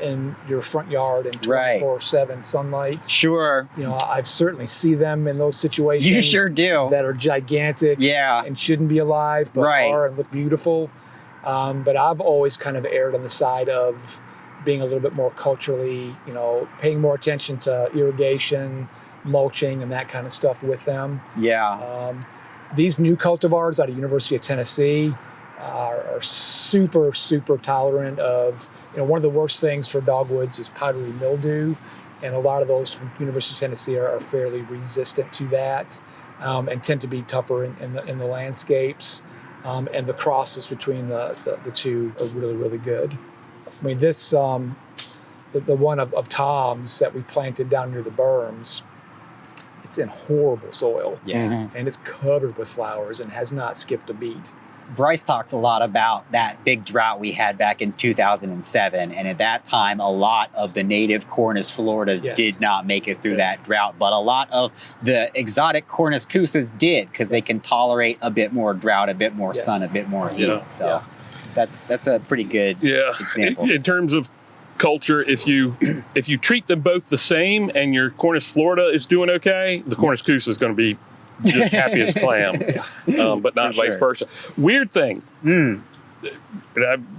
in your front yard in 24/7 sunlight. Sure. I've certainly seen them in those situations. You sure do. That are gigantic. Yeah. And shouldn't be alive, but are and look beautiful. But I've always kind of erred on the side of being a little bit more culturally, paying more attention to irrigation, mulching, and that kind of stuff with them. Yeah. These new cultivars out of University of Tennessee are super, super tolerant of, one of the worst things for dogwoods is powdery mildew. And a lot of those from University of Tennessee are fairly resistant to that and tend to be tougher in the landscapes. And the crosses between the two are really, really good. I mean, this, the one of Tom's that we planted down near the berms, it's in horrible soil. Yeah. And it's covered with flowers and has not skipped a beat. Bryce talks a lot about that big drought we had back in 2007. And at that time, a lot of the native Cornus Floridas did not make it through that drought. But a lot of the exotic Cornus kousas did, because they can tolerate a bit more drought, a bit more sun, a bit more heat. So that's a pretty good example. In terms of culture, if you treat them both the same and your Cornus Florida is doing okay, the Cornus kousa is going to be just happy as clam, but not vice versa. Weird thing.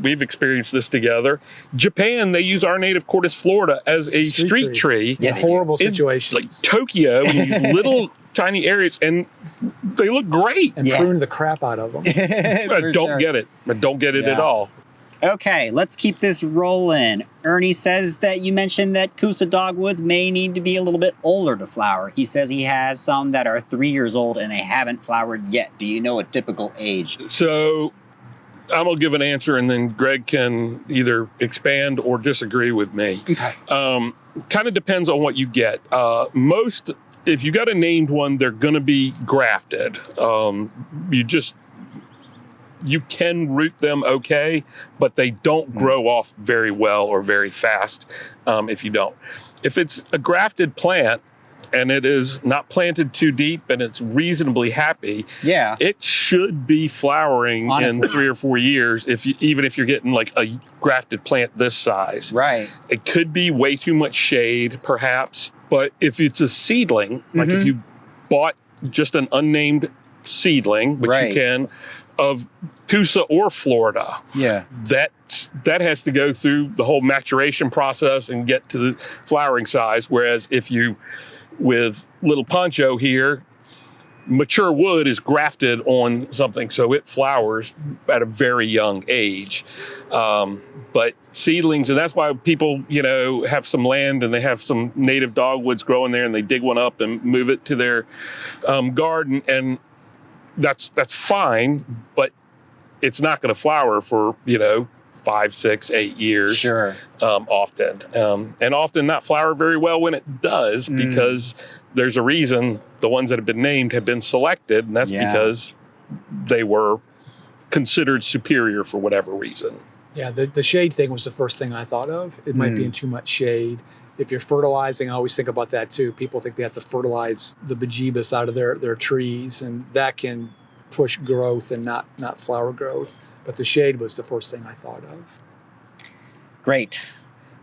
We've experienced this together. Japan, they use our native Cornus Florida as a street tree. Yeah, horrible situations. Like Tokyo, in these little tiny areas, and they look great. And prune the crap out of them. I don't get it. I don't get it at all. Okay, let's keep this rolling. Ernie says that you mentioned that kousa dogwoods may need to be a little bit older to flower. He says he has some that are 3 years old and they haven't flowered yet. Do you know a typical age? So I'm going to give an answer and then Greg can either expand or disagree with me. Okay. Kind of depends on what you get. If you got a named one, they're going to be grafted. You can root them okay, but they don't grow off very well or very fast if you don't. If it's a grafted plant and it is not planted too deep and it's reasonably happy, it should be flowering in 3 or 4 years, even if you're getting like a grafted plant this size. Right. It could be way too much shade, perhaps. But if it's a seedling, like if you bought just an unnamed seedling, which you can, of kousa or Florida, that has to go through the whole maturation process and get to the flowering size. Whereas if you, with little Poncho here, mature wood is grafted on something, so it flowers at a very young age. But seedlings, and that's why people, have some land and they have some native dogwoods growing there, and they dig one up and move it to their garden, and that's fine, but it's not going to flower for 5, 6, 8 years. Often, and often not flower very well when it does, because there's a reason the ones that have been named have been selected, and that's because they were considered superior for whatever reason. Yeah, the shade thing was the first thing I thought of. It might be in too much shade. If you're fertilizing, I always think about that too. People think they have to fertilize the bejeebus out of their trees, and that can push growth and not flower growth. But the shade was the first thing I thought of. Great.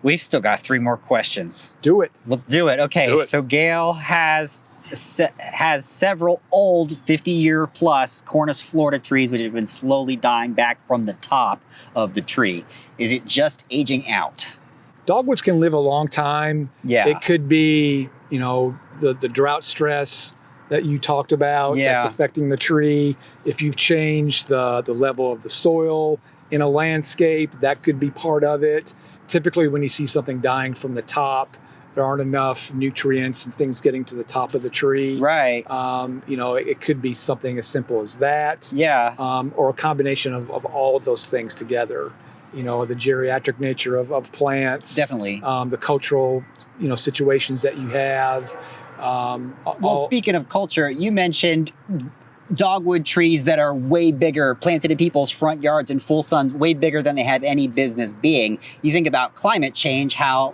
We've still got 3 more questions. Do it. Let's do it. Okay, so Gail has several old 50-year plus Cornus Florida trees which have been slowly dying back from the top of the tree. Is it just aging out? Dogwoods can live a long time. Yeah. It could be, the drought stress that you talked about that's affecting the tree. If you've changed the level of the soil in a landscape, that could be part of it. Typically, when you see something dying from the top, there aren't enough nutrients and things getting to the top of the tree. Right. It could be something as simple as that. Yeah. Or a combination of all of those things together. The geriatric nature of plants. Definitely. The cultural, situations that you have. Speaking of culture, you mentioned dogwood trees that are way bigger, planted in people's front yards in full sun, way bigger than they have any business being. You think about climate change, how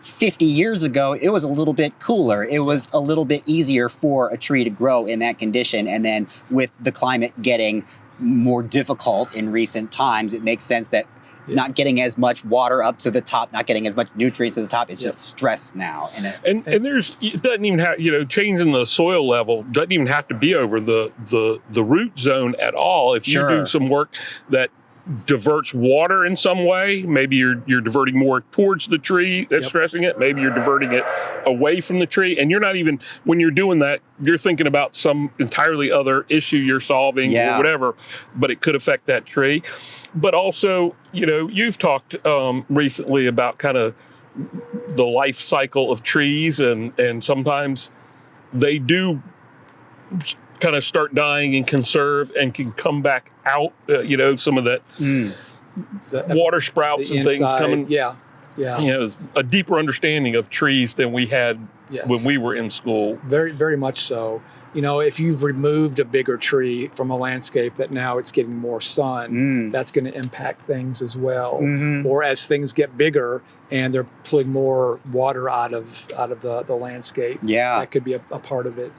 50 years ago, it was a little bit cooler. It was a little bit easier for a tree to grow in that condition. And then with the climate getting more difficult in recent times, it makes sense that not getting as much water up to the top, not getting as much nutrients to the top, it's just stress now. And there's, it doesn't even have, changing the soil level doesn't even have to be over the root zone at all. If you do some work that diverts water in some way, maybe you're diverting more towards the tree that's stressing it, maybe you're diverting it away from the tree, and you're not even, when you're doing that, you're thinking about some entirely other issue you're solving or whatever, but it could affect that tree. But also, you've talked recently about kind of the life cycle of trees, and sometimes they do kind of start dying and conserve and can come back out, some of that water sprouts and things coming. A deeper understanding of trees than we had when we were in school. Very, very much so. If you've removed a bigger tree from a landscape that now it's getting more sun, that's going to impact things as well. Or as things get bigger and they're pulling more water out of the landscape, that could be a part of it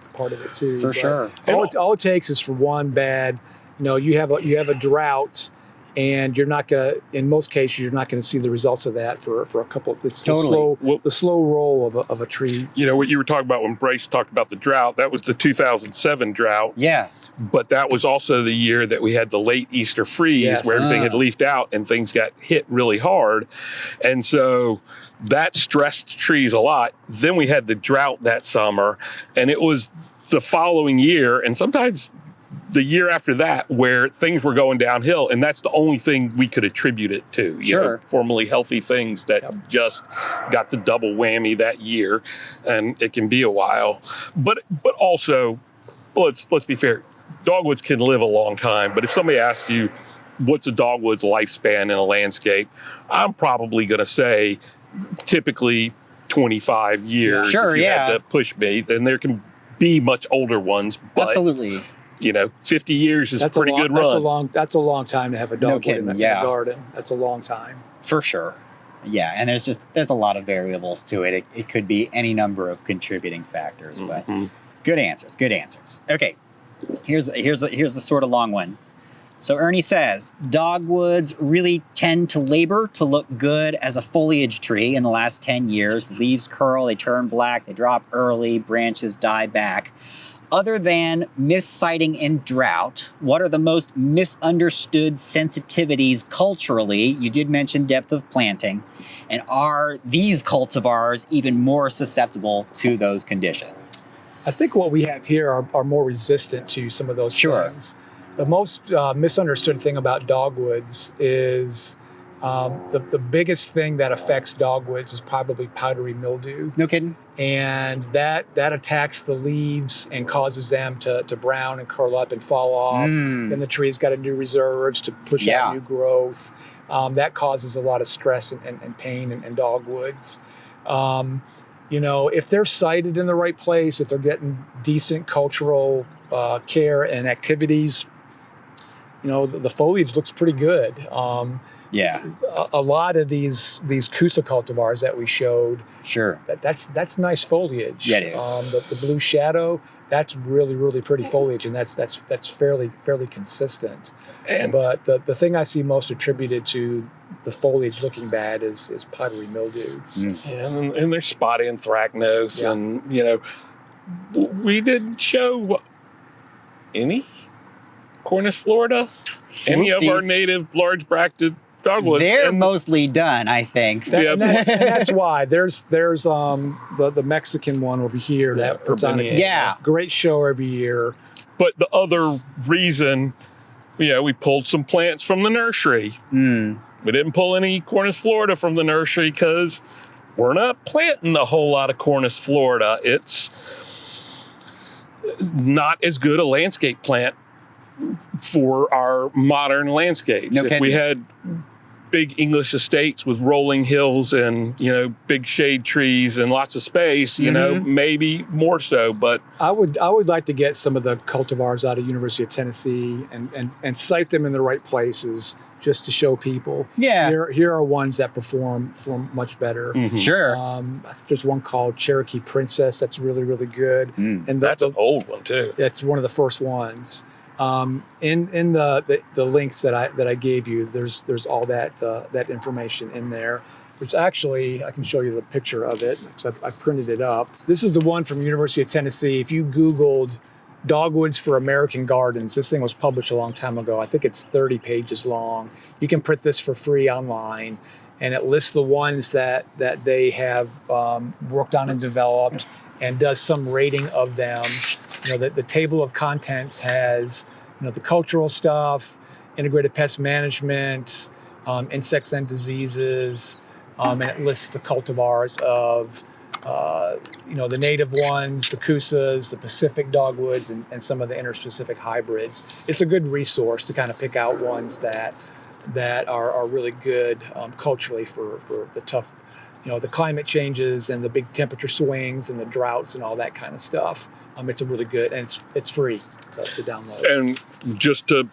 too. For sure. All it takes is for one bad, you have a drought, and you're not gonna, in most cases, you're not gonna see the results of that for a couple. It's the slow roll of a tree. What you were talking about when Bryce talked about the drought, that was the 2007 drought. Yeah. But that was also the year that we had the late Easter freeze, where everything had leafed out and things got hit really hard. And so that stressed trees a lot. Then we had the drought that summer, and it was the following year, and sometimes the year after that, where things were going downhill, and that's the only thing we could attribute it to. Formerly healthy things that just got the double whammy that year, and it can be a while. But also, let's be fair, dogwoods can live a long time. But if somebody asks you, what's a dogwood's lifespan in a landscape, I'm probably going to say typically 25 years. If you had to push me, then there can be much older ones. But absolutely. 50 years is a pretty good run. That's a long time to have a dogwood in a garden. That's a long time. For sure. Yeah, and there's a lot of variables to it. It could be any number of contributing factors, but good answers. Okay, here's a sort of long one. So Ernie says, dogwoods really tend to labor to look good as a foliage tree in the last 10 years. The leaves curl, they turn black, they drop early, branches die back. Other than missighting in drought, what are the most misunderstood sensitivities culturally? You did mention depth of planting. And are these cultivars even more susceptible to those conditions? I think what we have here are more resistant to some of those things. The most misunderstood thing about dogwoods is the biggest thing that affects dogwoods is probably powdery mildew. No kidding. And that attacks the leaves and causes them to brown and curl up and fall off. Then the tree's got to do reserves to push out new growth. That causes a lot of stress and pain in dogwoods. If they're sited in the right place, if they're getting decent cultural care and activities, the foliage looks pretty good. A lot of these kousa cultivars that we showed, that's nice foliage. Yeah, it is. The blue shadow, that's really, really pretty foliage, and that's fairly consistent. But the thing I see most attributed to the foliage looking bad is powdery mildew. And there's spotty anthracnose, and we didn't show any Cornus Florida, any of our native large bracted dogwoods. They're mostly done, I think. And that's why there's the Mexican one over here that puts on a great show every year. But the other reason, we pulled some plants from the nursery. We didn't pull any Cornus Florida from the nursery because we're not planting a whole lot of Cornus Florida. It's not as good a landscape plant for our modern landscapes. If we had big English estates with rolling hills and, big shade trees and lots of space, maybe more so, but I would like to get some of the cultivars out of University of Tennessee and site them in the right places just to show people. Here are ones that perform much better. Sure. I think there's one called Cherokee Princess that's really, really good. And that's an old one too. It's one of the first ones. In the links that I gave you, there's all that information in there, which actually I can show you the picture of it because I printed it up. This is the one from University of Tennessee. If you Googled Dogwoods for American Gardens, this thing was published a long time ago. I think it's 30 pages long. You can print this for free online, and it lists the ones that they have worked on and developed, and does some rating of them. The table of contents has, the cultural stuff, integrated pest management, insects and diseases, and it lists the cultivars of, the native ones, the kousas, the Pacific dogwoods, and some of the interspecific hybrids. It's a good resource to kind of pick out ones that are really good culturally for the tough, the climate changes and the big temperature swings and the droughts and all that kind of stuff. It's a really good, and it's free to download. And just to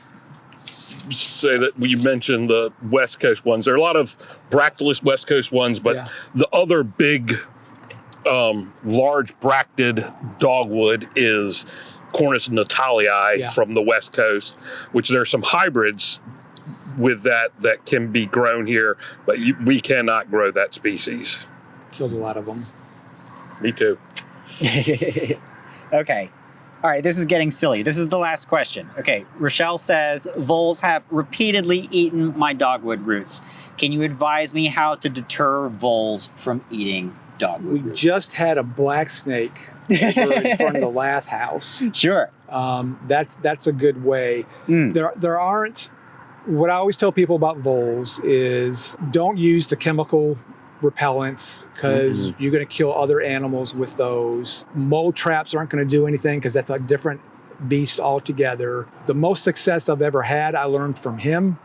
say that we mentioned the West Coast ones, there are a lot of bractless West Coast ones, but the other big, large bracted dogwood is Cornus Natalii from the West Coast, which there are some hybrids with that can be grown here, but we cannot grow that species. Killed a lot of them. Me too. Okay. All right, this is getting silly. This is the last question. Okay, Rochelle says, voles have repeatedly eaten my dogwood roots. Can you advise me how to deter voles from eating dogwood roots? We just had a black snake over in front of the Lath house. Sure. That's a good way. There aren't, what I always tell people about voles is don't use the chemical repellents because you're going to kill other animals with those. Mole traps aren't going to do anything because that's a different beast altogether. The most success I've ever had, I learned from him,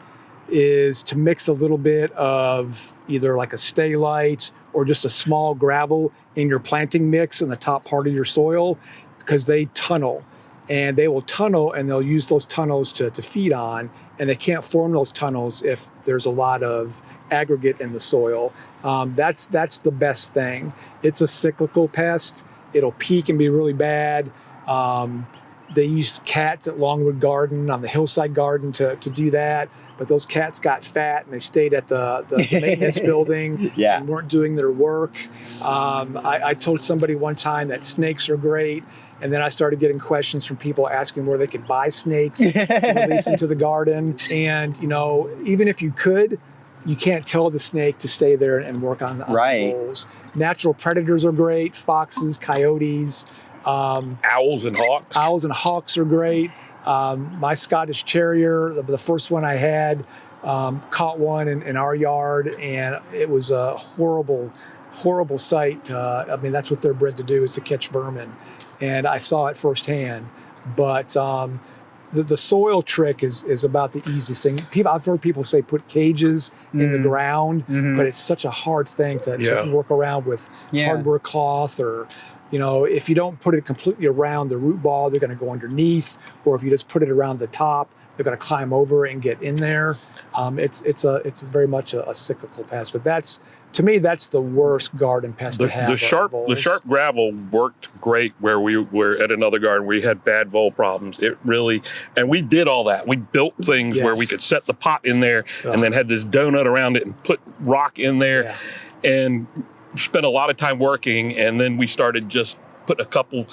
is to mix a little bit of either like a stay-lite or just a small gravel in your planting mix in the top part of your soil, because they tunnel. And they will tunnel, and they'll use those tunnels to feed on, and they can't form those tunnels if there's a lot of aggregate in the soil. That's the best thing. It's a cyclical pest. It'll peak and be really bad. They used cats at Longwood Garden, on the Hillside Garden, to do that. But those cats got fat and they stayed at the maintenance building and weren't doing their work. I told somebody one time that snakes are great. And then I started getting questions from people asking where they could buy snakes to release into the garden. And, you know, even if you could, you can't tell the snake to stay there and work on the voles. Natural predators are great, foxes, coyotes. Owls and hawks. Owls and hawks are great. My Scottish Terrier, the first one I had, caught one in our yard, and it was a horrible sight. I mean, that's what they're bred to do, is to catch vermin. And I saw it firsthand. But the soil trick is about the easiest thing. I've heard people say put cages in the ground, but it's such a hard thing to work around with hardware cloth, or, you know, if you don't put it completely around the root ball, they're going to go underneath, or if you just put it around the top, they're going to climb over and get in there. It's very much a cyclical pest, but to me, that's the worst garden pest to have. The sharp gravel worked great where we were at another garden. We had bad vole problems. And we did all that. We built things where we could set the pot in there and then had this donut around it and put rock in there and spent a lot of time working. And then we started just put a couple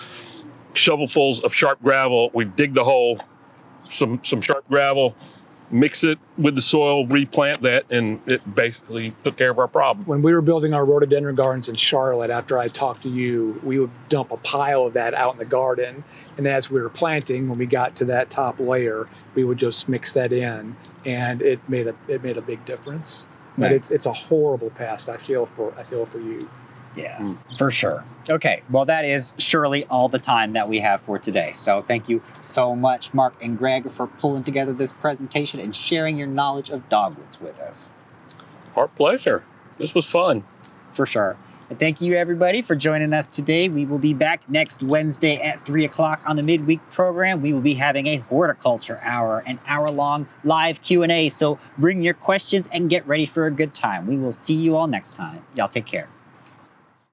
shovelfuls of sharp gravel. We dig the hole, some sharp gravel, mix it with the soil, replant that, and it basically took care of our problem. When we were building our rhododendron gardens in Charlotte, after I talked to you, we would dump a pile of that out in the garden. And as we were planting, when we got to that top layer, we would just mix that in, and it made a big difference. But it's a horrible pest. I feel for you. Yeah, for sure. Okay, well, that is surely all the time that we have for today. So thank you so much, Mark and Greg, for pulling together this presentation and sharing your knowledge of dogwoods with us. Our pleasure. This was fun. For sure. And thank you, everybody, for joining us today. We will be back next Wednesday at 3 o'clock on the Midweek program. We will be having a horticulture hour, an hour-long live Q&A. So bring your questions and get ready for a good time. We will see you all next time. Y'all take care.